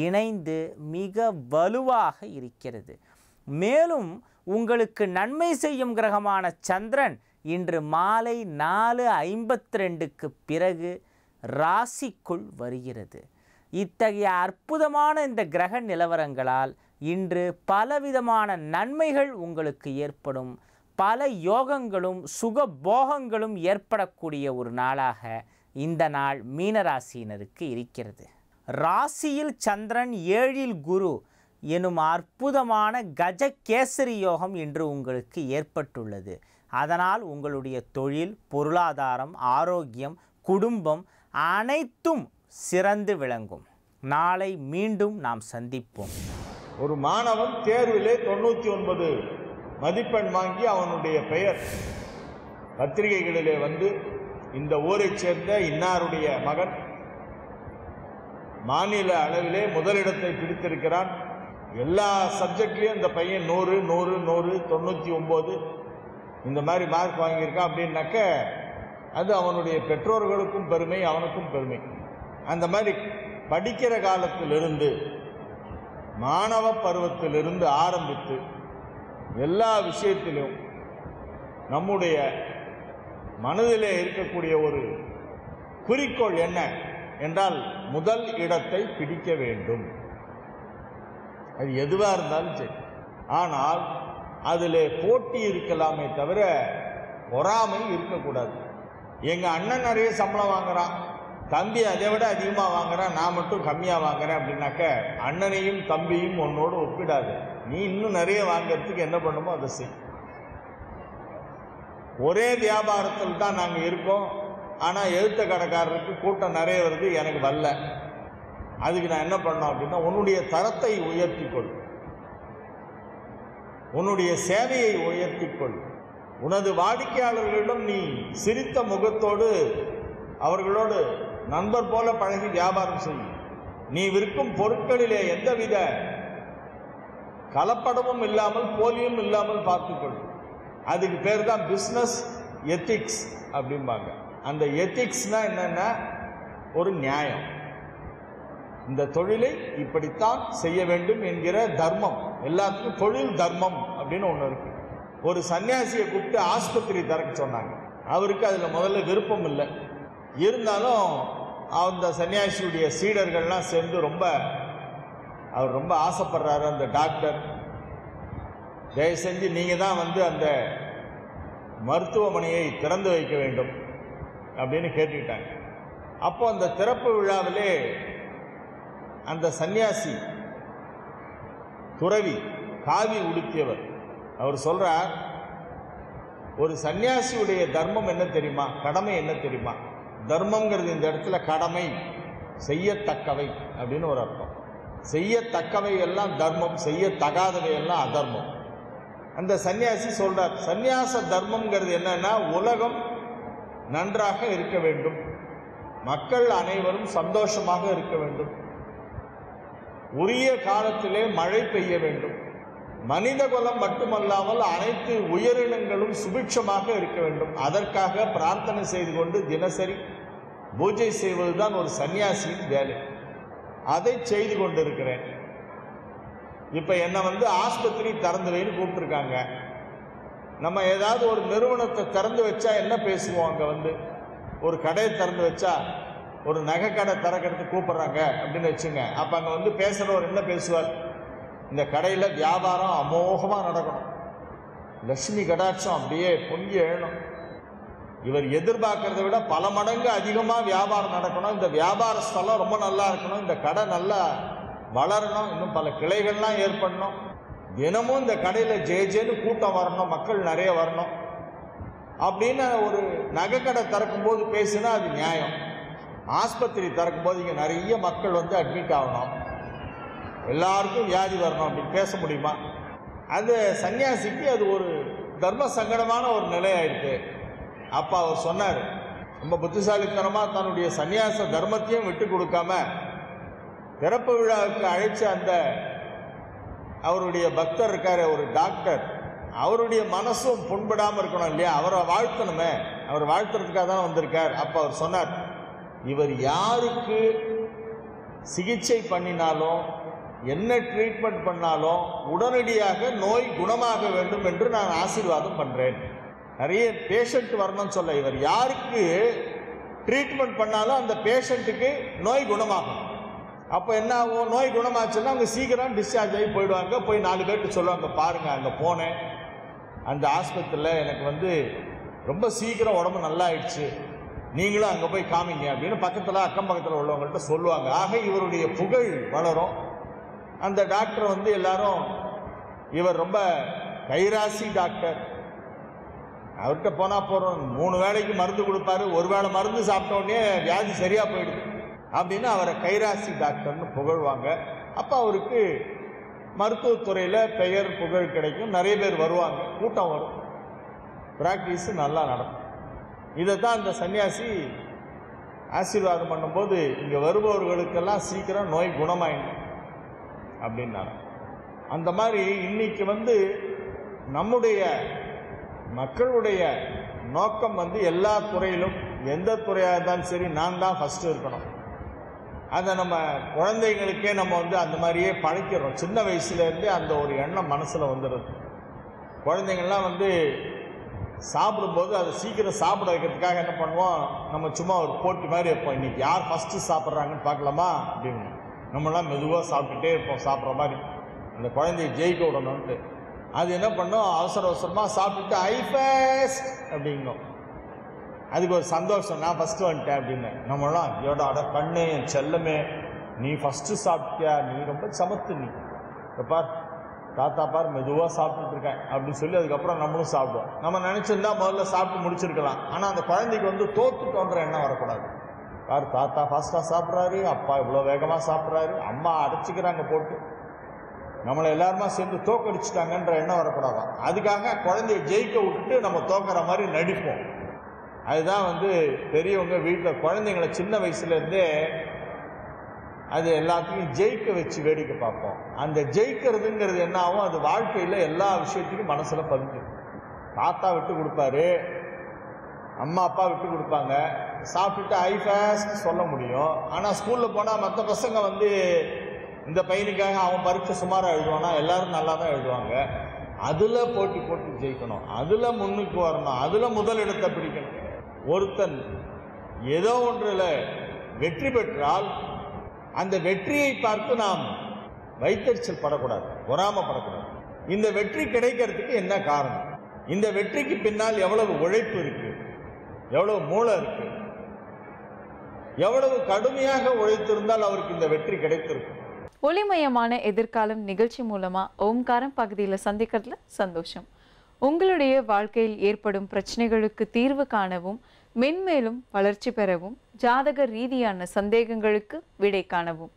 இணைந்து மிக வலுவாக இருக்கிறது. மேலும் உங்களுக்கு நன்மை செய்யும் கிரகமான சந்திரன் இன்று மாலை 4:52க்கு பிறகு ராசிக்குள் வருகிறது. இத்தகைய அற்புதமான இந்த கிரக நிலவரங்களால் இன்று பலவிதமான நன்மைகள் உங்களுக்கு ஏற்படும். பல யோகங்களும் சுகபோகங்களும் ஏற்படக்கூடிய ஒரு நாளாக இந்த நாள் மீனராசியினருக்கு இருக்கிறது. ராசியில் சந்திரன் 7இல் குரு எனும் அற்புதமான கஜகேசரி யோகம் இன்று உங்களுக்கு ஏற்பட்டுள்ளது. அதனால் உங்களுடைய தொழில், பொருளாதாரம், ஆரோக்கியம், குடும்பம் அனைத்தும் சிறந்து விளங்கும். நாளை மீண்டும் நாம் சந்திப்போம். ஒரு மாணவன் தேர்விலே 99 மதிப்பெண் வாங்கி அவனுடைய பெயர் பத்திரிகைகளிலே வந்து இந்த ஊரைச் சேர்ந்த இன்னாருடைய மகன் மாநில அளவிலே முதலிடத்தை பிடித்திருக்கிறான், எல்லா சப்ஜெக்ட்லேயும் இந்த பையன் 100 100 100 99 இந்த மாதிரி மார்க் வாங்கியிருக்கான் அப்படின்னாக்க அது அவனுடைய பெற்றோர்களுக்கும் பெருமை, அவனுக்கும் பெருமை. அந்த மாதிரி படிக்கிற காலத்திலிருந்து மாணவ பருவத்திலிருந்து ஆரம்பித்து எல்லா விஷயத்திலும் நம்முடைய மனதிலே இருக்கக்கூடிய ஒரு குறிக்கோள் என்ன என்றால் முதல் இடத்தை பிடிக்க வேண்டும். அது எதுவாக இருந்தாலும் சரி. ஆனால் அதில் போட்டி இருக்கலாமே தவிர பொறாமை இருக்கக்கூடாது. எங்கள் அண்ணன் நிறைய சம்பளம் வாங்குறான், தம்பி அதை விட அதிகமாக வாங்குறான், நான் மட்டும் கம்மியாக வாங்குறேன் அப்படின்னாக்க அண்ணனையும் தம்பியும் உன்னோடு ஒப்பிடாது. நீ இன்னும் நிறைய வாங்கிறதுக்கு என்ன பண்ணுமோ அதை செய். ஒரே வியாபாரத்தில் தான் நாங்கள் இருக்கோம், ஆனால் எழுத்த கடைக்காரருக்கு கூட்டம் நிறைய வருது, எனக்கு வரல. அதுக்கு நான் என்ன பண்ணோம் அப்படின்னா, உன்னுடைய தரத்தை உயர்த்திக்கொள், உன்னுடைய சேவையை உயர்த்திக்கொள். உனது வாடிக்கையாளர்களிடம் நீ சிரித்த முகத்தோடு அவர்களோடு நண்பர் போல பழகி வியாபாரம் செய். நீ விற்கும் பொருட்களிலே எந்தவித கலப்படமும் இல்லாமல் போலியும் இல்லாமல் பார்த்துக்கொள். அதுக்கு பேர் தான் பிஸ்னஸ் எத்திக்ஸ் அப்படிம்பாங்க. அந்த எத்திக்ஸ்னா என்னன்னா ஒரு நியாயம். இந்த தொழிலை இப்படித்தான் செய்ய வேண்டும் என்கிற தர்மம். எல்லாத்துக்கும் தொழில் தர்மம் அப்படின்னு ஒன்று இருக்கு. ஒரு சன்னியாசியை கூப்பிட்டு ஆஸ்பத்திரி திறக்க சொன்னாங்க. அவருக்கு அதில் முதல்ல விருப்பம் இல்லை. இருந்தாலும் அந்த சன்னியாசியுடைய சீடர்கள்லாம் சேர்ந்து அவர் ரொம்ப ஆசைப்படுறாரு. அந்த டாக்டர், தயவு செஞ்சு நீங்கள் தான் அந்த மருத்துவமனையை திறந்து வைக்க வேண்டும் அப்படின்னு கேட்டுக்கிட்டாங்க. அப்போ அந்த திறப்பு விழாவிலே அந்த சன்னியாசி துறவி காவி உடுத்தியவர் அவர் சொல்றார், ஒரு சன்னியாசியுடைய தர்மம் என்ன தெரியுமா, கடமை என்ன தெரியுமா? தர்மங்கிறது இந்த இடத்துல கடமை, செய்யத்தக்கவை அப்படின்னு ஒரு அர்த்தம். செய்யத்தக்கவை எல்லாம் தர்மம், செய்யத்தகாதவை எல்லாம் அதர்மம். அந்த சன்னியாசி சொல்றார், சந்நியாச தர்மம்ங்கிறது என்னன்னா உலகம் நன்றாக இருக்க வேண்டும், மக்கள் அனைவரும் சந்தோஷமாக இருக்க வேண்டும், உரிய காலத்திலே மழை பெய்ய வேண்டும், மனித குலம் மட்டுமல்லாமல் அனைத்து உயிரினங்களும் சுபிட்சமாக இருக்க வேண்டும். அதற்காக பிரார்த்தனை செய்து கொண்டு தினசரி பூஜை செய்வதுதான் ஒரு சன்னியாசியின் வேலை. அதை செய்து கொண்டிருக்கிறேன். இப்போ என்னை ஆஸ்பத்திரி திறந்து வைன்னு கூப்பிட்டுருக்காங்க. நம்ம ஏதாவது ஒரு நிறுவனத்தை திறந்து வச்சா என்ன பேசுவோம்? அங்கே ஒரு கடையை திறந்து வச்சா, ஒரு நகை கடை திறக்கிறதுக்கு கூப்பிட்றாங்க அப்படின்னு வச்சுங்க. அப்போ அங்கே பேசுகிறவர் என்ன பேசுவார்? இந்த கடையில் வியாபாரம் அமோகமாக நடக்கணும், லட்சுமி கடாட்சம் அப்படியே பொங்கி எழணும், இவர் எதிர்பார்க்கறதை விட பல மடங்கு அதிகமாக வியாபாரம் நடக்கணும், இந்த வியாபார ஸ்தலம் ரொம்ப நல்லா இருக்கணும், இந்த கடை நல்லா வளரணும், இன்னும் பல கிளைகள்லாம் ஏற்படணும், தினமும் இந்த கடையில் ஜேஜேன்னு கூட்டம் வரணும், மக்கள் நிறைய வரணும் அப்படின்னு ஒரு நகைக்கடை திறக்கும்போது பேசுனா அது நியாயம். ஆஸ்பத்திரி திறக்கும்போது இங்கே நிறைய மக்கள் அட்மிட் ஆகணும், எல்லாருக்கும் வியாதி வரணும் அப்படின்னு பேச முடியுமா? அது சன்னியாசிக்கு அது ஒரு தர்ம சங்கடமான ஒரு நிலையாயிருக்கு. அப்போ அவர் சொன்னார், ரொம்ப புத்திசாலித்தனமாக தன்னுடைய சன்னியாச தர்மத்தையும் விட்டு கொடுக்காம பிறப்பு விழாவுக்கு அழைச்ச அந்த அவருடைய பக்தர் இருக்கார், ஒரு டாக்டர், அவருடைய மனசும் புண்படாமல் இருக்கணும் இல்லையா? அவரை வாழ்த்தணுமே, அவர் வாழ்த்துறதுக்காக தான் வந்திருக்கார். அப்போ அவர் சொன்னார், இவர் யாருக்கு சிகிச்சை பண்ணினாலும் என்ன ட்ரீட்மெண்ட் பண்ணாலும் உடனடியாக நோய் குணமாக வேண்டும் என்று நான் ஆசீர்வாதம் பண்ணுறேன். நிறைய பேஷண்ட் வரணும்னு சொல்ல, இவர் யாருக்கு ட்ரீட்மெண்ட் பண்ணாலும் அந்த பேஷண்ட்டுக்கு நோய் குணமாகும். அப்போ என்ன ஆகும்? நோய் குணமாச்சுன்னா அவங்க சீக்கிரம் டிஸ்சார்ஜ் ஆகி போயிடுவாங்க. போய் 4 பேர்ட்டு சொல்லுவாங்க, பாருங்கள் அங்கே போனேன், அந்த ஆஸ்பத்திரியில் எனக்கு ரொம்ப சீக்கிரம் உடம்பு நல்லா ஆயிடுச்சு, நீங்களும் அங்கே போய் காமிங்க அப்படின்னு பக்கத்தில் அக்கம் பக்கத்தில் உள்ளவங்கள்ட்ட சொல்லுவாங்க. ஆக இவருடைய புகழ் வளரும். அந்த டாக்டர் எல்லாரும் இவர் ரொம்ப கைராசி டாக்டர், அவர்கிட்ட போனால் போகிறோம், 3 வேளைக்கு மருந்து கொடுப்பாரு, ஒரு வேளை மருந்து சாப்பிட்ட உடனே வியாதி சரியாக போயிடுது அப்படின்னு அவரை கைராசி டாக்டர்னு புகழ்வாங்க. அப்போ அவருக்கு மருத்துவத்துறையில் பெயர் புகழ் கிடைக்கும், நிறைய பேர் வருவாங்க, கூட்டம் வரும், ப்ராக்டிஸு நல்லா நடக்கும். இதை தான் அந்த சன்னியாசி ஆசீர்வாதம் பண்ணும்போது, இங்கே வருபவர்களுக்கெல்லாம் சீக்கிரம் நோய் குணமாயிடும் அப்படின்னாங்க. அந்த மாதிரி இன்னைக்கு நம்முடைய மக்களுடைய நோக்கம் எல்லா துறையிலும், எந்த துறையாக இருந்தாலும் சரி, நான் தான் ஃபஸ்ட்டு இருக்கணும், அதை நம்ம குழந்தைங்களுக்கே நம்ம வந்து அந்த மாதிரியே பழக்கிறோம். சின்ன வயசுலேருந்தே அந்த ஒரு எண்ணம் மனசில் வந்துடுது. குழந்தைங்கள்லாம் வந்து சாப்பிடும்போது அதை சீக்கிரம் சாப்பிட வைக்கிறதுக்காக என்ன பண்ணுவோம், நம்ம சும்மா ஒரு போட்டி மாதிரி வைப்போம். இன்றைக்கி யார் ஃபஸ்ட்டு சாப்பிட்றாங்கன்னு பார்க்கலாமா அப்படின்னு. நம்மளாம் மெதுவாக சாப்பிட்டுட்டே இருப்போம் சாப்பிட்ற மாதிரி, அந்த குழந்தைய ஜெயிக்க விடணுன்ட்டு. அது என்ன பண்ணோம், அவசர அவசரமாக சாப்பிட்டுட்டு ஐ ஃபர்ஸ்ட் அப்படிங்கும். அதுக்கு ஒரு சந்தோஷம், நான் ஃபஸ்ட்டு வந்துட்டேன் அப்படின்னு. நம்மளாம் இதோட அட கண்ணே என் செல்லமே நீ ஃபஸ்ட்டு சாப்பிட்டியா, நீ ரொம்ப சமத்து, நீ பார் தாத்தா பார் மெதுவாக சாப்பிட்டுட்டு இருக்கேன் அப்படின்னு சொல்லி அதுக்கப்புறம் நம்மளும் சாப்பிடுவோம். நம்ம நினச்சிருந்தா முதல்ல சாப்பிட்டு முடிச்சிருக்கலாம். ஆனால் அந்த குழந்தைக்கு வந்து தோத்துட்டோன்ற எண்ணம் வரக்கூடாது. பார் தாத்தா ஃபாஸ்ட்டாக சாப்பிட்றாரு, அப்பா இவ்வளோ வேகமாக சாப்பிட்றாரு, அம்மா அடைச்சிக்கிறாங்க போட்டு, நம்மளை எல்லாருமா சேர்ந்து தோக்கடிச்சிட்டாங்கன்ற எண்ணம் வரக்கூடாதான். அதுக்காக குழந்தைய ஜெயிக்க விட்டுட்டு நம்ம தோக்கிற மாதிரி நடிப்போம். அதுதான் வந்து பெரியவங்க வீட்டில் குழந்தைங்களை சின்ன வயசுலேருந்தே அது எல்லாத்தையும் ஜெயிக்க வச்சு வேடிக்கை பார்ப்போம். அந்த ஜெயிக்கிறதுங்கிறது என்ன ஆகும், அது வாழ்க்கையில் எல்லா விஷயத்தையும் மனசில் பதிஞ்சும். தாத்தா விட்டு கொடுப்பாரு, அம்மா அப்பா விட்டு கொடுப்பாங்க, சாப்பிட்டுட்டு ஐ ஃபர்ஸ்ட் சொல்ல முடியும். ஆனால் ஸ்கூலில் போனால் மற்ற பசங்க வந்து இந்த பையனுக்காக அவன் பரீட்சை சுமாராக எழுதுவானா, எல்லாரும் நல்லா தான் எழுதுவாங்க. அதில் போட்டி போட்டு ஜெயிக்கணும், அதில் முன்னுக்கு வரணும், அதில் முதலிடத்தை பிடிக்கணும். ஒருத்தன் ஏதோ ஒன்றில் வெற்றி பெற்றால் அந்த வெற்றியை பார்த்து நாம் வைத்தறிச்சல் படக்கூடாது, பொறாமப்படக்கூடாது. இந்த வெற்றி கிடைக்கிறதுக்கு என்ன காரணம், இந்த வெற்றிக்கு பின்னால் எவ்வளவு உழைப்பு இருக்கு, எவ்வளவு மூளை இருக்கு, எவ்வளவு கடுமையாக உழைத்திருந்தால் அவருக்கு இந்த வெற்றி கிடைத்திருக்கும். ஒளிமயமான எதிர்காலம் நிகழ்ச்சி மூலமா ஓம்காரம் பகுதியில் சந்திக்கிறதுல சந்தோஷம். உங்களுடைய வாழ்க்கையில் ஏற்படும் பிரச்சனைகளுக்கு தீர்வு காணவும், மென்மேலும் வளர்ச்சி பெறவும், ஜாதக ரீதியான சந்தேகங்களுக்கு விடை காணவும்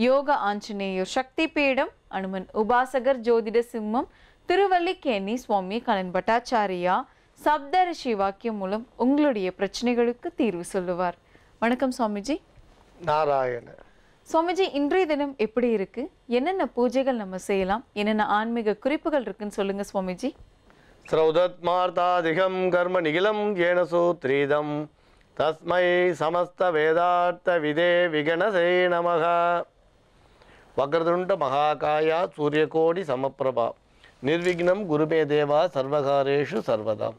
யோக ஆஞ்சநேயர் சக்தி பீடம், அனுமன் உபாசகர் ஜோதிட சிம்மம், திருவல்லிக்கேணி சுவாமி கலன் பட்டாச்சாரியா சப்தரிஷி வாக்கியம் மூலம் உங்களுடைய பிரச்சனைகளுக்கு தீர்வு சொல்லுவார். வணக்கம் சுவாமிஜி. நாராயண. சுவாமிஜி, இன்றைய தினம் எப்படி இருக்கு, என்னென்ன பூஜைகள் நம்ம செய்யலாம், என்னென்ன ஆன்மீக குறிப்புகள் இருக்குன்னு சொல்லுங்க சுவாமிஜி. ஸ்ரௌதத்மார்த்தாதிகம் கர்ம நிகிலம் ஏன சூத்ரீதம் தஸ்மை சமஸ்த வேதார்த்த விதே விகணசே நமக. வக்ரதுண்ட மகாகாயா சூரியகோடி சமப்பிரபா நிர்விக்னம் குருமே தேவா சர்வகாரேஷு சர்வதா.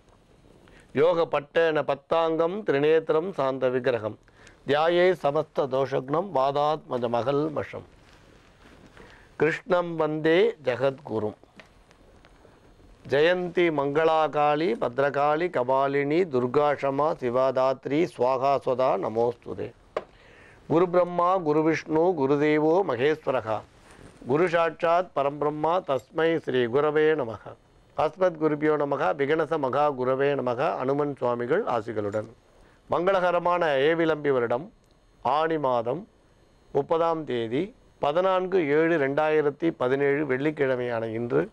யோக பட்டேன பத்தாங்கம் திரிநேத்திரம் சாந்த விக்கிரகம் தியாயே சமஸ்த தோஷக்னம் வாதாத்மஜ மகள் மஷம். கிருஷ்ணம் வந்தே ஜகத்குரும். ஜெயந்தி மங்களாகாளி பத்ரகாளி கபாலினி துர்காஷமா சிவாதாத்ரி ஸ்வாகாஸ்வதா நமோஸ்துதே. குரு பிரம்மா குரு விஷ்ணு குருதேவோ மகேஸ்வரகா குரு சாட்சாத் பரம்பிரம்மா தஸ்மை ஸ்ரீ குரவே நமக. அஸ்மத் குருபியோ நமக. விகணச மகா குரவே நமக. அனுமன் சுவாமிகள் ஆசிகளுடன். மங்களகரமான ஏவிலம்பி வருடம் ஆணி மாதம் 30ஆம் தேதி 14/7/2017 வெள்ளிக்கிழமையான இன்று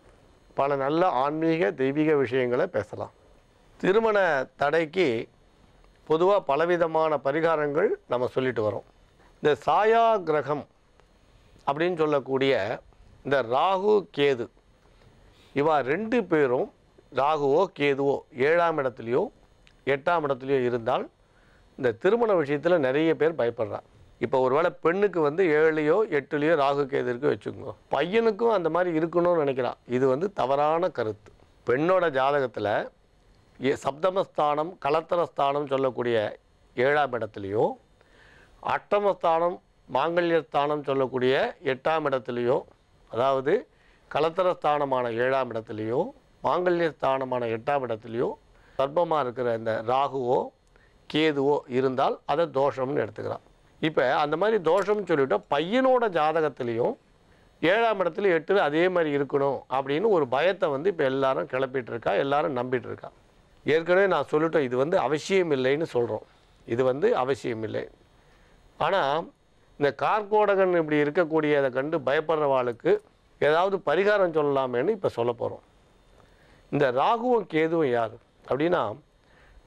பல நல்ல ஆன்மீக தெய்வீக விஷயங்களை பேசலாம். திருமண தடைக்கு பொதுவாக பலவிதமான பரிகாரங்கள் நம்ம சொல்லிட்டு வரோம். இந்த சாயா கிரகம் அப்படின்னு சொல்லக்கூடிய இந்த ராகு கேது, இவா 2 பேரும் ராகுவோ கேதுவோ 7ஆம் இடத்துலையோ 8ஆம் இடத்துலையோ இருந்தால் இந்த திருமண விஷயத்தில் நிறைய பேர் பயப்படுறா. இப்போ ஒருவேளை பெண்ணுக்கு வந்து 7லையோ 8லையோ ராகு கேது இருக்கு வச்சுக்கோங்க, பையனுக்கும் அந்த மாதிரி இருக்கணும்னு நினைக்கிறான். இது வந்து தவறான கருத்து. பெண்ணோட ஜாதகத்தில் சப்தமஸ்தானம் கலத்தரஸ்தானம் சொல்லக்கூடிய 7ஆம் இடத்துலையோ, அட்டமஸ்தானம் மாங்கல்யஸ்தானம் சொல்லக்கூடிய 8ஆம் இடத்துலையோ, அதாவது கலத்தரஸ்தானமான 7ஆம் இடத்துலையோ மாங்கல்யஸ்தானமான 8ஆம் இடத்துலையோ சர்ப்பமாக இருக்கிற இந்த ராகுவோ கேதுவோ இருந்தால் அதை தோஷம்னு எடுத்துக்கிறான். இப்போ அந்த மாதிரி தோஷம்னு சொல்லிவிட்டால் பையனோட ஜாதகத்திலையும் 7ஆம் இடத்துல 8 அதே மாதிரி இருக்கணும் அப்படின்னு ஒரு பயத்தை வந்து இப்போ எல்லாரும் கிளப்பிட்டு இருக்கா, எல்லாரும் நம்பிட்டு இருக்கா. ஏற்கனவே நான் சொல்லிட்டோம், இது வந்து அவசியம் இல்லைன்னு சொல்கிறோம், இது வந்து அவசியம் இல்லை. ஆனால் இந்த கார்கோடகன் இப்படி இருக்கக்கூடியதை கண்டு பயப்படுறவாளுக்கு ஏதாவது பரிகாரம் சொல்லலாமேன்னு இப்போ சொல்ல போகிறோம். இந்த ராகுவும் கேதுவும் யார் அப்படின்னா,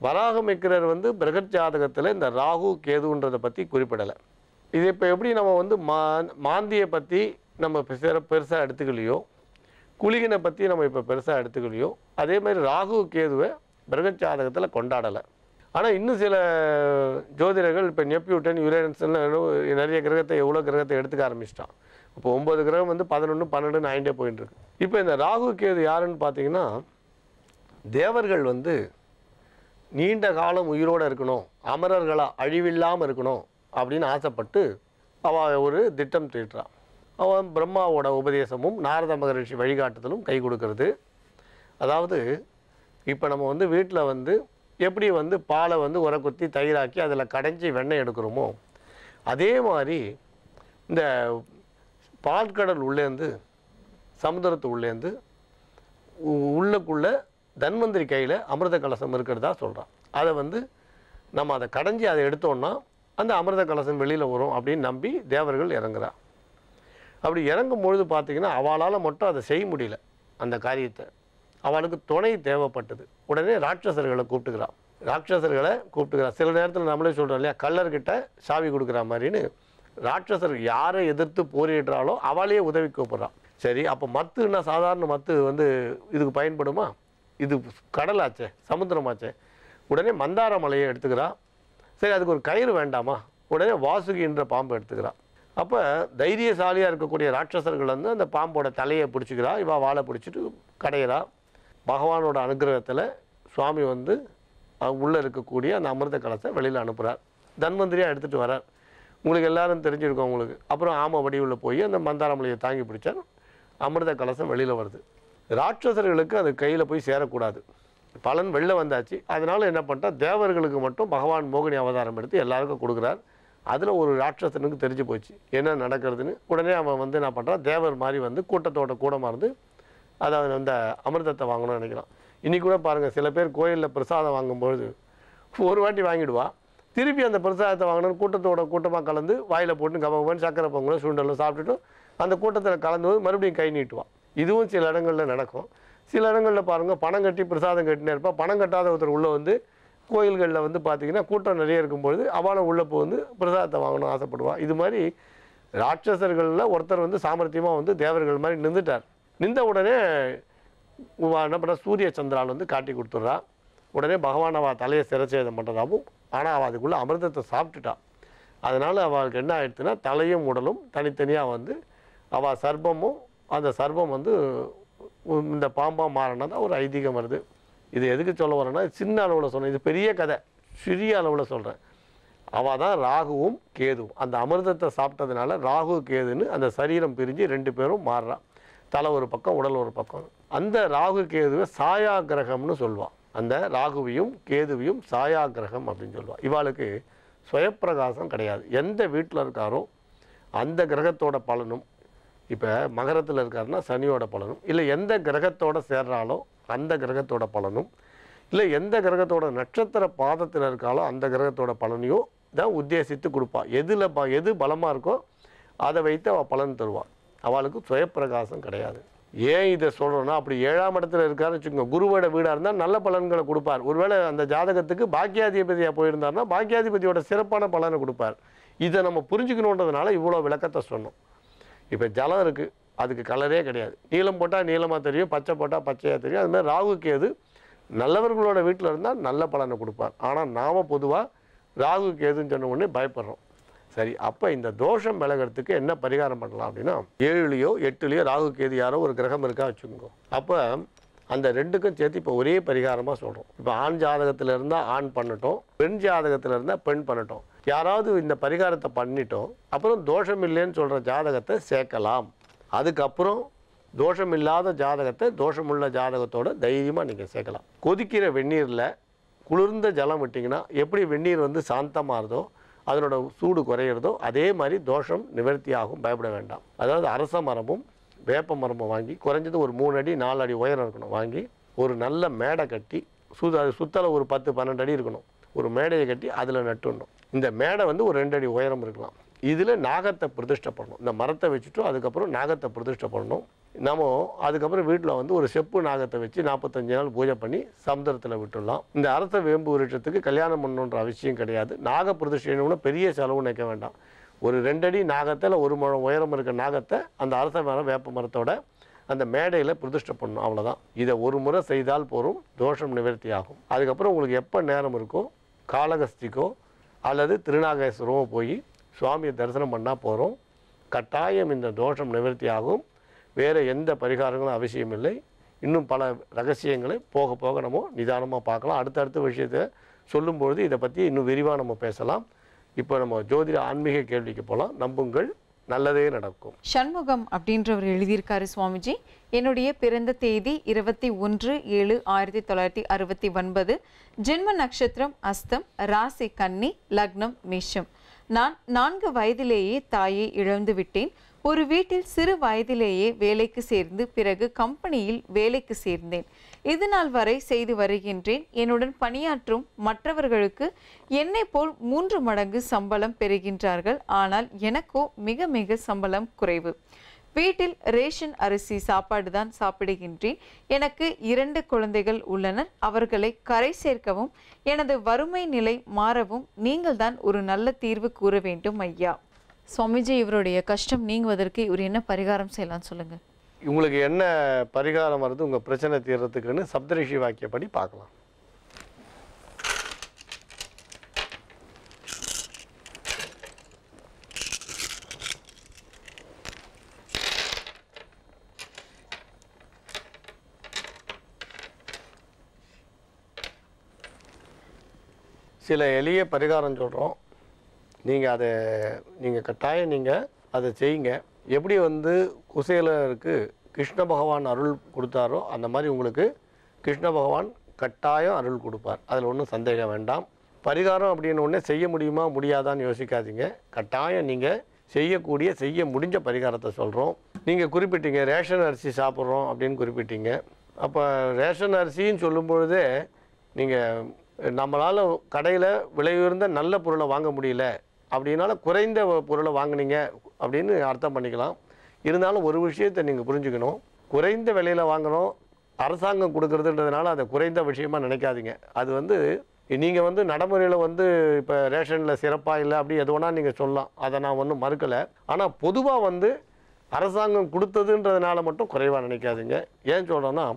வராகமிக்கிறர் வந்து பிரகத் ஜாதகத்தில் இந்த ராகு கேதுன்றதை பற்றி குறிப்பிடலை. இது இப்போ எப்படி நம்ம வந்து மாந்தியை பற்றி நம்ம பெருசாக எடுத்துக்கலையோ, குளிகனை பற்றி நம்ம இப்போ பெருசாக எடுத்துக்கலையோ, அதே மாதிரி ராகு கேதுவை பிரகத் ஜாதகத்தில் கொண்டாடலை. ஆனால் இன்னும் சில ஜோதிடர்கள் இப்போ நெப்டியூன் யுரேனஸ்ன்னு நிறைய கிரகத்தை எவ்வளோ கிரகத்தை எடுத்துக்க ஆரம்பிச்சிட்டான். இப்போ 9 கிரகம் வந்து 11 12 ஆகிட்டே போயிட்டு இருக்கு. இப்போ இந்த ராகு கேது யாருன்னு பார்த்தீங்கன்னா, தேவர்கள் வந்து நீண்ட காலம் உயிரோடு இருக்கணும், அமரர்களாக அழிவில்லாமல் இருக்கணும் அப்படின்னு ஆசைப்பட்டு அவள் ஒரு திட்டம் தீட்டுறான். அவன் பிரம்மாவோட உபதேசமும் நாரத மகரிஷி வழிகாட்டுதலும் கை கொடுக்கறது. அதாவது இப்போ நம்ம வந்து வீட்டில் வந்து எப்படி வந்து பாலை வந்து உர குத்தி தயிராக்கி அதில் கடைஞ்சி வெண்ணெய் எடுக்கிறோமோ, அதே மாதிரி இந்த பால்கடல் உள்ளேருந்து சமுத்திரத்து உள்ளேருந்து உள்ளுக்குள்ளே தன்வந்திரி கையில் அமிர்த கலசம் இருக்கிறதா சொல்கிறான். அதை வந்து நம்ம அதை கடைஞ்சி அதை எடுத்தோன்னா அந்த அமிர்த கலசம் வெளியில் வரும் அப்படின்னு நம்பி தேவர்கள் இறங்குறா. அப்படி இறங்கும் பொழுது பார்த்திங்கன்னா அவளால் மட்டும் அதை செய்ய முடியல. அந்த காரியத்தை அவளுக்கு துணை தேவைப்பட்டது. உடனே ராட்சசர்களை கூப்பிட்டுக்கிறா. சில நேரத்தில் நம்மளே சொல்கிறோம் இல்லையா, கள்ளர்கிட்ட சாவி கொடுக்குற மாதிரின்னு ராட்சசர் யாரை எதிர்த்து போரிடுறாலோ அவளையே உதவி கூப்பிட்றான். சரி, அப்போ மத்துன்னா சாதாரண மத்து வந்து இதுக்கு பயன்படுமா? இது கடலாச்சே, சமுத்திரமாச்சே. உடனே மந்தார மலையை எடுத்துக்கிறா. சரி, அதுக்கு ஒரு கயிறு வேண்டாமா? உடனே வாசுகின்ற பாம்பை எடுத்துக்கிறா. அப்போ தைரியசாலியாக இருக்கக்கூடிய ராட்சசர்கள் வந்து அந்த பாம்போட தலையை பிடிச்சிக்கிறா. இவள் வாழை பிடிச்சிட்டு கடையிறா. பகவானோட அனுகிரகத்தில் சுவாமி வந்து உள்ளே இருக்கக்கூடிய அந்த அமிர்த கலசை வெளியில் அனுப்புகிறார். தன்வந்திரியாக எடுத்துகிட்டு வரார். உங்களுக்கு எல்லாரும் தெரிஞ்சிருக்கோம் உங்களுக்கு. அப்புறம் ஆமை வடிவில் போய் அந்த மந்தாரமலையை தாங்கி பிடிச்சார். அமிர்த கலசம் வெளியில் வருது. ராட்சசர்களுக்கு அது கையில் போய் சேரக்கூடாது. பலன் வெளில வந்தாச்சு. அதனால் என்ன பண்ணிட்டா, தேவர்களுக்கு மட்டும் பகவான் மோகினி அவதாரம் எடுத்து எல்லாருக்கும் கொடுக்குறார். அதில் ஒரு ராட்சசனுக்கு தெரிஞ்சு போச்சு என்ன நடக்கிறதுன்னு. உடனே அவன் வந்து என்ன பண்ணுறான், தேவர் மாதிரி வந்து கூட்டத்தோட கூடமாக இருந்து அதாவது அந்த அமிர்தத்தை வாங்கணும்னு நினைக்கிறான். இன்றைக்கி கூட பாருங்கள், சில பேர் கோயிலில் பிரசாதம் வாங்கும்பொழுது ஒரு வாட்டி வாங்கிடுவா, திருப்பி அந்த பிரசாதத்தை வாங்கணும்னு கூட்டத்தோட கூட்டமாக கலந்து வாயில் போட்டு கபகபன்னு சக்கரை பொங்கலும் சுண்டலும் சாப்பிட்டுட்டு அந்த கூட்டத்தில் கலந்து மறுபடியும் கை நீட்டுவான். இதுவும் சில இடங்களில் நடக்கும். சில இடங்களில் பாருங்கள், பணம் கட்டி பிரசாதம் கட்டினே இருப்பாள். பணம் கட்டாத ஒருத்தர் உள்ளே வந்து கோயில்களில் வந்து பார்த்திங்கன்னா கூட்டம் நிறைய இருக்கும்பொழுது அவளும் உள்ளே வந்து பிரசாதத்தை வாங்கணும்னு ஆசைப்படுவாள். இது மாதிரி ராட்சசர்களில் ஒருத்தர் வந்து சாமர்த்தியமாக வந்து தேவர்கள் மாதிரி நின்றுட்டார். நின்ற உடனே என்ன பண்ண, சூரிய சந்திரால் வந்து காட்டி கொடுத்துட்றா. உடனே பகவான் அவள் தலையை சிரச்சேதம் பண்ணுறதாகவும், ஆனால் அவள் அதுக்குள்ளே அமிர்தத்தை சாப்பிட்டுட்டான். அதனால் அவளுக்கு என்ன ஆயிடுச்சுன்னா, தலையும் உடலும் தனித்தனியாக வந்து அவள் சர்ப்பமும் அந்த சர்ப்பம் வந்து இந்த பாம்பாக மாறினதான் ஒரு ஐதீகம் வருது. இது எதுக்கு சொல்ல வரேன்னா, சின்ன அளவில் சொன்னேன், இது பெரிய கதை, சிறிய அளவில் சொல்கிறேன். அவள் தான் ராகுவும் கேதுவும். அந்த அமிர்தத்தை சாப்பிட்டதுனால ராகு கேதுன்னு அந்த சரீரம் பிரிஞ்சு 2 பேரும் மாறுறான். தலை ஒரு பக்கம், உடல் ஒரு பக்கம். அந்த ராகு கேதுவை சாயா கிரகம்னு சொல்லுவாள். அந்த ராகுவையும் கேதுவையும் சாயா கிரகம் அப்படின்னு சொல்லுவாள். இவாளுக்கு சுயப்பிரகாசம் கிடையாது. எந்த வீட்டில் இருக்காரோ அந்த கிரகத்தோட பலனும், இப்போ மகரத்தில் இருக்காருன்னா சனியோட பலனும், இல்லை எந்த கிரகத்தோட சேர்றாலோ அந்த கிரகத்தோட பலனும், இல்லை எந்த கிரகத்தோட நட்சத்திர பாதத்தில் இருக்காலோ அந்த கிரகத்தோட பலனையும் தான் உத்தேசித்து கொடுப்பா. எது பலமாக இருக்கோ அதை வைத்து அவள் பலன் தருவாள். அவளுக்கு சுயப்பிரகாசம் கிடையாது. ஏன் இதை சொல்கிறோன்னா, அப்படி 7ஆம் இடத்துல இருக்காருன்னு வச்சுக்கோங்க, குருவோட வீடாக இருந்தால் நல்ல பலன்களை கொடுப்பார். ஒருவேளை அந்த ஜாதகத்துக்கு பாக்கியாதிபதியாக போயிருந்தாருன்னா பாக்கியாதிபதியோட சிறப்பான பலனை கொடுப்பார். இதை நம்ம புரிஞ்சுக்கணுன்றதுனால இவ்வளோ விளக்கத்தை சொன்னோம். இப்போ ஜலம் இருக்குது, அதுக்கு கலரே கிடையாது. நீளம் போட்டால் நீளமாக தெரியும், பச்சை போட்டால் பச்சையாக தெரியும். அதுமாதிரி ராகு கேது நல்லவர்களோட வீட்டில் இருந்தால் நல்ல பலனை கொடுப்பார். ஆனால் நாம் பொதுவாக ராகு கேதுன்னு சொன்ன உடனே பயப்படுறோம். சரி, அப்போ இந்த தோஷம் விலகிறதுக்கு என்ன பரிகாரம் பண்ணலாம் அப்படின்னா, 7லேயோ 8லேயோ ராகு கேது யாரோ ஒரு கிரகம் இருக்கா வச்சுக்கோங்க. அப்போ அந்த 2க்கும் சேர்த்து இப்போ ஒரே பரிகாரமாக சொல்கிறோம். இப்போ ஆண் ஜாதகத்தில் இருந்தால் ஆண் பண்ணட்டும், பெண் ஜாதகத்தில் இருந்தால் பெண் பண்ணட்டும். யாராவது இந்த பரிகாரத்தை பண்ணிட்டோம், அப்புறம் தோஷம் இல்லைன்னு சொல்கிற ஜாதகத்தை சேர்க்கலாம். அதுக்கப்புறம் தோஷம் இல்லாத ஜாதகத்தை தோஷமுள்ள ஜாதகத்தோட தைரியமாக நீங்கள் சேர்க்கலாம். கொதிக்கிற வெந்நீரில் குளிர்ந்த ஜலம் விட்டிங்கன்னா எப்படி வெந்நீர் வந்து சாந்தமாகிறதோ, அதனோட சூடு குறையிறதோ, அதே மாதிரி தோஷம் நிவர்த்தி ஆகும். பயப்பட வேண்டாம். அதாவது அரச மரமும் வேப்ப மரமும் வாங்கி, குறைஞ்சது ஒரு 3 அடி 4 அடி உயரம் இருக்கணும். வாங்கி ஒரு நல்ல மேடை கட்டி, அது சுத்தலை ஒரு 10-12 அடி இருக்கணும். ஒரு மேடையை கட்டி அதில் நட்டுடணும். இந்த மேடை வந்து ஒரு 2 அடி உயரம் இருக்கலாம். இதில் நாகத்தை பிரதிஷ்டை பண்ணணும். இந்த மரத்தை வச்சுட்டு அதுக்கப்புறம் நாகத்தை பிரதிஷ்டை பண்ணணும். நம்ம அதுக்கப்புறம் வீட்டில் வந்து ஒரு செப்பு நாகத்தை வச்சு 45 நாள் பூஜை பண்ணி சமுத்திரத்தில் விட்டுடலாம். இந்த அரச வேம்பு விருட்சத்துக்கு கல்யாணம் பண்ணணுன்ற அவசியம் கிடையாது. நாக பிரதிஷ்டைன்னு பெரிய செலவு நினைக்க வேண்டாம். ஒரு 2 அடி நாகத்தில் 1 முழம் உயரம் இருக்க நாகத்தை அந்த அரச மரம் வேப்ப மரத்தோட அந்த மேடையில் பிரதிஷ்டை பண்ணணும். அவ்வளோதான். இதை ஒரு முறை செய்தால் போதும், தோஷம் நிவர்த்தி ஆகும். அதுக்கப்புறம் உங்களுக்கு எப்போ நேரம் இருக்கோ காளகஸ்திக்கோ அல்லது திருநாகேஸ்வரமோ போய் சுவாமியை தரிசனம் பண்ணால் போகிறோம். கட்டாயம் இந்த தோஷம் நிவர்த்தி ஆகும். வேறு எந்த பரிகாரங்களும் அவசியம் இல்லை. இன்னும் பல ரகசியங்களை போக போக நம்ம நிதானமாக பார்க்கலாம். அடுத்தடுத்த விஷயத்தை சொல்லும்பொழுது இதை பற்றி இன்னும் விரிவாக நம்ம பேசலாம். இப்போ நம்ம ஜோதிட ஆன்மீக கேள்விக்கு போகலாம். நம்புங்கள், நல்லதே நடக்கும். சண்முகம் அப்படின்றவர் எழுதியிருக்காரு, சுவாமிஜி என்னுடைய பிறந்த தேதி 21/7/1969, ஜென்ம நட்சத்திரம் அஸ்தம், ராசி கன்னி, லக்னம் மேஷம். நான் 4 வயதிலேயே தாயை இழந்து விட்டேன். ஒரு வீட்டில் சிறு வயதிலேயே வேலைக்கு சேர்ந்து பிறகு கம்பெனியில் வேலைக்கு சேர்ந்தேன். இது நாள் வரை செய்து வருகின்றேன். என்னுடன் பணியாற்றும் மற்றவர்களுக்கு என்னை போல் 3 மடங்கு சம்பளம் பெறுகின்றார்கள். ஆனால் எனக்கோ மிக மிக சம்பளம் குறைவு. வீட்டில் ரேஷன் அரிசி சாப்பாடு தான் சாப்பிடுகின்றேன். எனக்கு 2 குழந்தைகள் உள்ளனர். அவர்களை கரை சேர்க்கவும் எனது வறுமை நிலை மாறவும் நீங்கள் தான் ஒரு நல்ல தீர்வு கூற வேண்டும் ஐயா. சுவாமிஜி, இவருடைய கஷ்டம் நீங்குவதற்கு இவர் என்ன பரிகாரம் செய்யலாம் சொல்லுங்க. உங்களுக்கு என்ன பரிகாரம் வருது உங்கள் பிரச்சனை தீர்றதுக்குன்னு சப்தரிஷி வாக்கியப்படி பார்க்கலாம். சில எளிய பரிகாரம் சொல்கிறோம். நீங்கள் கட்டாயம் நீங்கள் அதை செய்யுங்க. எப்படி குசேலருக்கு கிருஷ்ண பகவான் அருள் கொடுத்தாரோ அந்த மாதிரி உங்களுக்கு கிருஷ்ண பகவான் கட்டாயம் அருள் கொடுப்பார். அதில் ஒன்றும் சந்தேகம் வேண்டாம். பரிகாரம் அப்படின்னு ஒன்றே செய்ய முடியுமா முடியாதான்னு யோசிக்காதீங்க. கட்டாயம் நீங்கள் செய்ய முடிஞ்ச பரிகாரத்தை சொல்கிறோம். நீங்கள் குறிப்பிட்டீங்க ரேஷன் அரிசி சாப்பிட்றோம் அப்படின்னு குறிப்பிட்டீங்க. அப்போ ரேஷன் அரிசின்னு சொல்லும் பொழுதே நீங்கள் நம்மளால் கடையில் விலை உயர்ந்த நல்ல பொருளை வாங்க முடியல அப்படின்னால குறைந்த பொருளை வாங்கினீங்க அப்படின்னு அர்த்தம் பண்ணிக்கலாம். இருந்தாலும் ஒரு விஷயத்தை நீங்கள் புரிஞ்சுக்கணும். குறைந்த விலையில் வாங்குகிறோம், அரசாங்கம் கொடுக்குறதுன்றதுனால அதை குறைந்த விஷயமாக நினைக்காதீங்க. அது நீங்கள் நடைமுறையில் இப்போ ரேஷனில் சிறப்பாக இல்லை அப்படி எது வேணால் நீங்கள் சொல்லலாம். அதை நான் ஒன்றும் மறுக்கலை. ஆனால் பொதுவாக அரசாங்கம் கொடுத்ததுன்றதுனால மட்டும் குறைவாக நினைக்காதீங்க. ஏன் சொல்கிறோன்னா,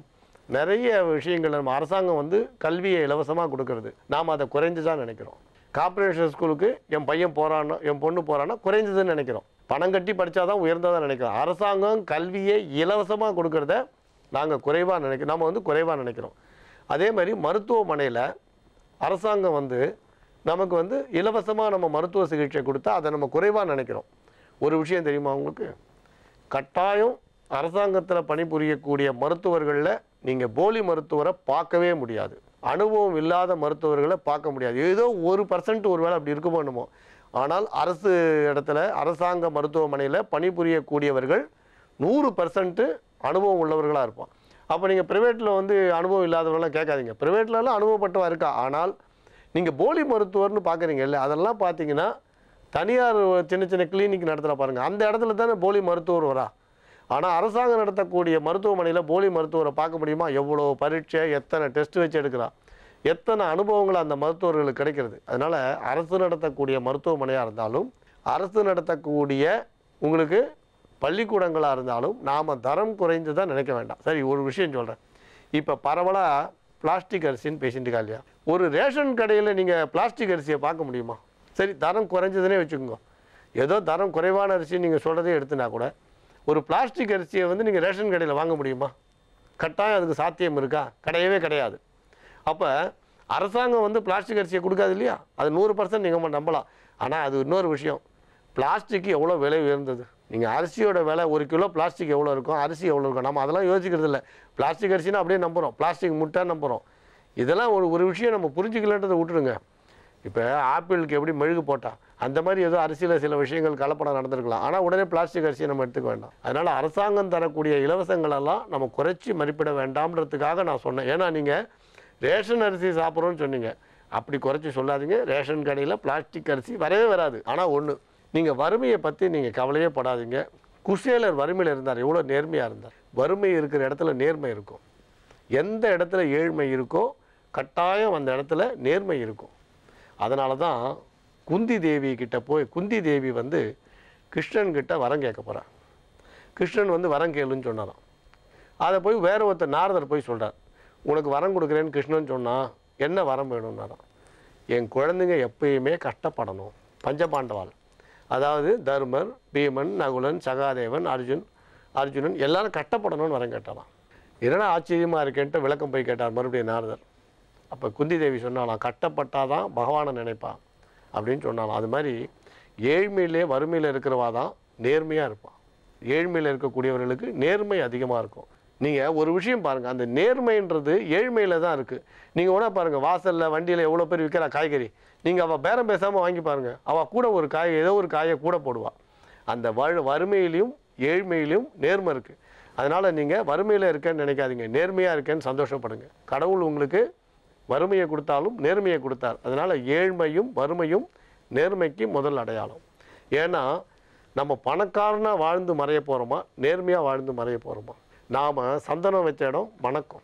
நிறைய விஷயங்கள் நம்ம அரசாங்கம் கல்வியை இலவசமாக கொடுக்கறது, நாம் அதை குறைஞ்சு தான் நினைக்கிறோம். கார்ப்பரேஷன் ஸ்கூலுக்கு என் பையன் போகிறானோ என் பொண்ணு போகிறான்னா குறைஞ்சதுன்னு நினைக்கிறோம். பணம் கட்டி படித்தாதான் உயர்ந்ததாக நினைக்கிறோம். அரசாங்கம் கல்வியை இலவசமாக கொடுக்கறத நாங்கள் குறைவாக நம்ம குறைவாக நினைக்கிறோம். அதே மாதிரி மருத்துவமனையில் அரசாங்கம் நமக்கு இலவசமாக நம்ம மருத்துவ சிகிச்சை கொடுத்தா அதை நம்ம குறைவாக நினைக்கிறோம். ஒரு விஷயம் தெரியுமா உங்களுக்கு? கட்டாயம் அரசாங்கத்தில் பணிபுரியக்கூடிய மருத்துவர்களில் நீங்கள் போலி மருத்துவரை பார்க்கவே முடியாது. அனுபவம் இல்லாத மருத்துவர்களை பார்க்க முடியாது. ஏதோ 1% ஒரு வேளை அப்படி இருக்குமோ என்னமோ. ஆனால் அரசு இடத்துல அரசாங்க மருத்துவமனையில் பணிபுரியக்கூடியவர்கள் 100% அனுபவம் உள்ளவர்களாக இருப்பான். அப்போ நீங்கள் ப்ரைவேட்டில் அனுபவம் இல்லாதவர்களாம் கேட்காதீங்க. ப்ரைவேட்லலாம் அனுபவப்பட்டவா இருக்கா. ஆனால் நீங்கள் போலி மருத்துவர்னு பார்க்குறீங்க இல்லை, அதெல்லாம் பார்த்தீங்கன்னா தனியார் சின்ன சின்ன கிளினிக் நடத்துகிற பாருங்கள், அந்த இடத்துல தானே போலி மருத்துவர் வரா. ஆனால் அரசாங்கம் நடத்தக்கூடிய மருத்துவமனையில் போலி மருத்துவரை பார்க்க முடியுமா? எவ்வளோ பரீட்சை, எத்தனை டெஸ்ட் வச்சு எடுக்கிறா, எத்தனை அனுபவங்கள் அந்த மருத்துவர்களுக்கு கிடைக்கிறது. அதனால் அரசு நடத்தக்கூடிய மருத்துவமனையாக இருந்தாலும் அரசு நடத்தக்கூடிய உங்களுக்கு பள்ளிக்கூடங்களாக இருந்தாலும் நாம் தரம் குறைந்து தான் நினைக்க வேண்டாம். சரி, ஒரு விஷயம் சொல்கிறேன். இப்போ பரவலாக பிளாஸ்டிக் அரிசின்னு பேசிட்டுக்கா இல்லையா? ஒரு ரேஷன் கடையில் நீங்கள் பிளாஸ்டிக் அரிசியை பார்க்க முடியுமா? சரி, தரம் குறைஞ்சதுனே வச்சுக்கோங்க. ஏதோ தரம் குறைவான அரிசி நீங்கள் சொல்கிறதே எடுத்துனா கூட ஒரு பிளாஸ்டிக் அரிசியை நீங்கள் ரேஷன் கடையில் வாங்க முடியுமா? கட்டாயம் அதுக்கு சாத்தியம் இருக்கா? கிடையவே கிடையாது. அப்போ அரசாங்கம் பிளாஸ்டிக் அரிசியை கொடுக்காது இல்லையா? அது 100% நீங்கள் நம்பலாம். ஆனால் அது இன்னொரு விஷயம், பிளாஸ்டிக்கு எவ்வளோ விலை உயர்ந்தது. நீங்கள் அரிசியோட விலை 1 கிலோ பிளாஸ்டிக் எவ்வளோ இருக்கும், அரிசி எவ்வளோ இருக்கும், நம்ம அதெல்லாம் யோசிக்கிறது இல்லை. பிளாஸ்டிக் அரிசினா அப்படியே நம்புகிறோம், பிளாஸ்டிக் முட்டை நம்புகிறோம். இதெல்லாம் ஒரு விஷயம் நம்ம புரிஞ்சுக்கலன்றதை விட்டுடுங்க. இப்போ ஆப்பிளுக்கு எப்படி மெழுகு போட்டால் அந்த மாதிரி ஏதோ அரிசியில் சில விஷயங்கள் கலப்படம் நடந்திருக்கலாம். ஆனால் உடனே பிளாஸ்டிக் அரிசியை நம்ம எடுத்துக்க வேண்டாம். அதனால் அரசாங்கம் தரக்கூடிய இலவசங்களெல்லாம் நம்ம குறைச்சி மதிப்பிட வேண்டாம்ன்றதுக்காக நான் சொன்னேன். ஏன்னா நீங்கள் ரேஷன் அரிசி சாப்பிட்றோன்னு சொன்னீங்க, அப்படி குறைச்சி சொல்லாதீங்க. ரேஷன் கடையில் பிளாஸ்டிக் அரிசி வரவே வராது. ஆனால் ஒன்று, நீங்கள் வறுமையை பற்றி நீங்கள் கவலையே படாதீங்க. குசேலர் வறுமையில் இருந்தார், எவ்வளோ நேர்மையாக இருந்தார். வறுமை இருக்கிற இடத்துல நேர்மை இருக்கும். எந்த இடத்துல ஏழ்மை இருக்கோ கட்டாயம் அந்த இடத்துல நேர்மை இருக்கும். அதனால தான் குந்தி தேவி கிட்ட போய் குந்தி தேவி கிருஷ்ணன்கிட்ட வரம் கேட்க போகிறார். கிருஷ்ணன் வரம் கேளுன்னு சொன்னாராம். அதை போய் வேற ஒருத்தர் நாரதர் போய் சொல்கிறார், உனக்கு வரம் கொடுக்குறேன்னு கிருஷ்ணன் சொன்னால் என்ன வரம் வேணும்னாராம். என் குழந்தைங்க எப்பயுமே கஷ்டப்படணும். பஞ்சபாண்டவாள், அதாவது தர்மர், பீமன், நகுலன், சகாதேவன், அர்ஜுனன் எல்லாரும் கஷ்டப்படணும்னு வரம் கேட்டாலாம். என்னடா ஆச்சரியமாக இருக்கேன்ட்டு விளக்கம் போய் கேட்டார் மறுபடியும் நாரதர். அப்போ குந்தி தேவி சொன்னாலாம், கஷ்டப்பட்டாதான் பகவானை நினைப்பான் அப்படின்னு சொன்னாலாம். அது மாதிரி ஏழ்மையிலே வறுமையில் இருக்கிறவா தான் நேர்மையாக இருப்பான். ஏழ்மையில் இருக்கக்கூடியவர்களுக்கு நேர்மை அதிகமாக இருக்கும். நீங்கள் ஒரு விஷயம் பாருங்கள், அந்த நேர்மைன்றது ஏழ்மையில் தான் இருக்குது. நீங்கள் கூட பாருங்கள், வாசலில் வண்டியில் எவ்வளோ பேர் விற்கிறா காய்கறி, நீங்கள் அவள் பேரம் பேசாமல் வாங்கி பாருங்கள், அவள் கூட ஒரு காய் ஏதோ ஒரு காயை கூட போடுவாள். அந்த வறுமையிலையும் ஏழ்மையிலையும் நேர்மை இருக்குது. அதனால் நீங்கள் வறுமையில் இருக்கேன்னு நினைக்காதீங்க, நேர்மையாக இருக்கேன்னு சந்தோஷப்படுங்க. கடவுள் உங்களுக்கு வறுமையை கொடுத்தாலும் நேர்மையை கொடுத்தார். அதனால் ஏழ்மையும் வறுமையும் நேர்மைக்கு முதல் அடையாளம். ஏன்னா நம்ம பணக்காரனாக வாழ்ந்து மறைய போகிறோமா, நேர்மையாக வாழ்ந்து மறைய போகிறோமா? நாம் சந்தனம் வச்ச இடம் மணக்கும்.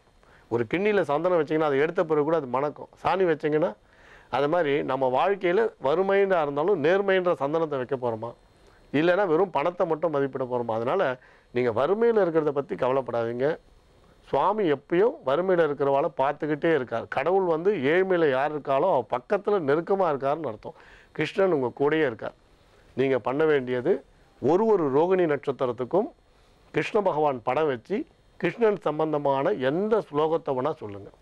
ஒரு கிண்ணியில் சந்தனம் வச்சிங்கன்னா அதை எடுத்த பிறகு கூட அது மணக்கும். சாணி வச்சிங்கன்னா அது மாதிரி நம்ம வாழ்க்கையில் வறுமைன்றா இருந்தாலும் நேர்மைன்ற சந்தனத்தை வைக்க போகிறோமா, இல்லைன்னா வெறும் பணத்தை மட்டும் மதிப்பிட போகிறோமா? அதனால் நீங்கள் வறுமையில் இருக்கிறத பற்றி கவலைப்படாதீங்க. சுவாமி எப்பயும் வறுமையில் இருக்கிறவாளை பார்த்துக்கிட்டே இருக்கார். கடவுள் வந்து ஏழ்மையில் யார் இருக்காலோ அவள் பக்கத்தில் நெருக்கமாக இருக்காருன்னு அர்த்தம். கிருஷ்ணன் உங்கள் கூடயே இருக்கார். நீங்கள் பண்ண வேண்டியது ஒரு ரோகிணி நட்சத்திரத்துக்கும் கிருஷ்ண பகவான் படம் வச்சு கிருஷ்ணன் சம்பந்தமான எந்த ஸ்லோகத்தை வேணால் சொல்லுங்கள்.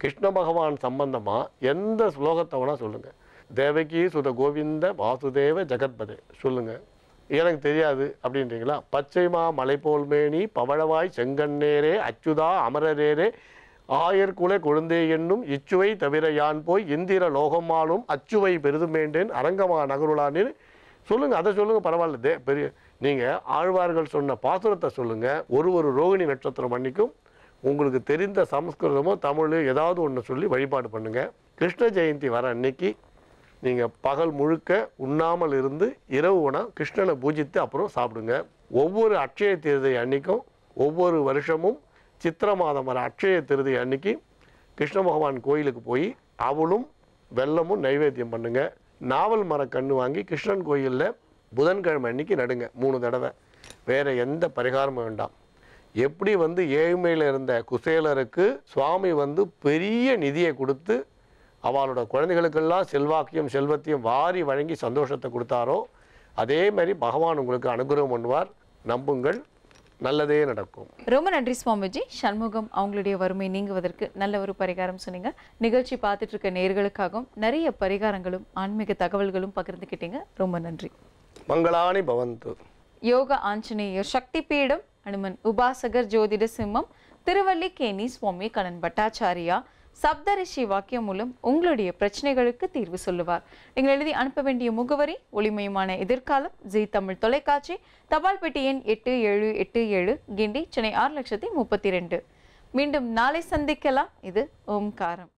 கிருஷ்ண பகவான் சம்பந்தமாக எந்த ஸ்லோகத்தை வேணால் சொல்லுங்கள். தேவகி சுத கோவிந்த வாசுதேவ ஜெகத்பதே சொல்லுங்கள். எனக்கு தெரியாது அப்படின்றீங்களா? பச்சைமா மலை போல்மேனி பவழவாய் செங்கண்ணேரே அச்சுதா அமரரேரே ஆயர்குலை கொழுந்தே என்னும் இச்சுவை தவிர யான் போய் இந்திர லோகமாலும் அச்சுவை பெரிதுமேண்டேன் அரங்கமா நகருளான்னு சொல்லுங்கள். அதை சொல்லுங்கள், பரவாயில்ல. பெரிய நீங்கள் ஆழ்வார்கள் சொன்ன பாசுரத்தை சொல்லுங்கள். ஒரு ரோகிணி நட்சத்திரம் அன்னைக்கும் உங்களுக்கு தெரிந்த சமஸ்கிருதமோ தமிழோ ஏதாவது ஒன்று சொல்லி வழிபாடு பண்ணுங்கள். கிருஷ்ண ஜெயந்தி வர அன்னைக்கு நீங்கள் பகல் முழுக்க உண்ணாமல் இருந்து இரவு உணவு கிருஷ்ணனை பூஜித்து அப்புறம் சாப்பிடுங்க. ஒவ்வொரு அட்சய திருதை அன்னைக்கும் ஒவ்வொரு வருஷமும் சித்திரை மாதம் வர அட்சய திருதை அன்னைக்கு கிருஷ்ண பகவான் கோயிலுக்கு போய் அவளும் வெல்லமும் நைவேத்தியம் பண்ணுங்க. நாவல் மரக்கன்று வாங்கி கிருஷ்ணன் கோயிலில் புதன்கிழமை அன்னைக்கு நடுங்க 3 தடவை. வேறு எந்த பரிகாரமும் வேண்டாம். எப்படி வந்து ஏழ்மையில் இருந்த குசேலருக்கு சுவாமி வந்து பெரிய நிதியை கொடுத்து அவளோட குழந்தைகளுக்கெல்லாம் செல்வாக்கியம் செல்வத்தையும் வாரி வழங்கி சந்தோஷத்தை கொடுத்தாரோ அதே மாதிரி பகவான் உங்களுக்கு அனுகிரகம் பண்ணுவார். நம்புங்கள், நல்லதே நடக்கும். ரொம்ப நன்றி சுவாமிஜி. சண்முகம் அவங்களுடைய வறுமை நீங்குவதற்கு நல்ல ஒரு பரிகாரம் சொன்னீங்க. நிகழ்ச்சி பார்த்துட்டு இருக்க நேயர்களுக்காகவும் நிறைய பரிகாரங்களும் ஆன்மீக தகவல்களும் பகிர்ந்துக்கிட்டீங்க. ரொம்ப நன்றி. மங்களானி பவந்து. யோக ஆஞ்சநேயர் சக்தி பீடம், அனுமன் உபாசகர் ஜோதிட சிம்மம், திருவல்லிக்கேணி சுவாமி கண்ணன் பட்டாச்சாரியா சப்தரிஷி வாக்கியம் மூலம் உங்களுடைய பிரச்சனைகளுக்கு தீர்வு சொல்லுவார். நீங்கள் எழுதி அனுப்ப வேண்டிய முகவரி ஒளிமயமான எதிர்காலம், ஜீ தமிழ் தொலைக்காட்சி, தபால் பெட்டி எண் 8787, கிண்டி, சென்னை 6,32,000. மீண்டும் நாளை சந்திக்கலாம். இது ஓம்காரம்.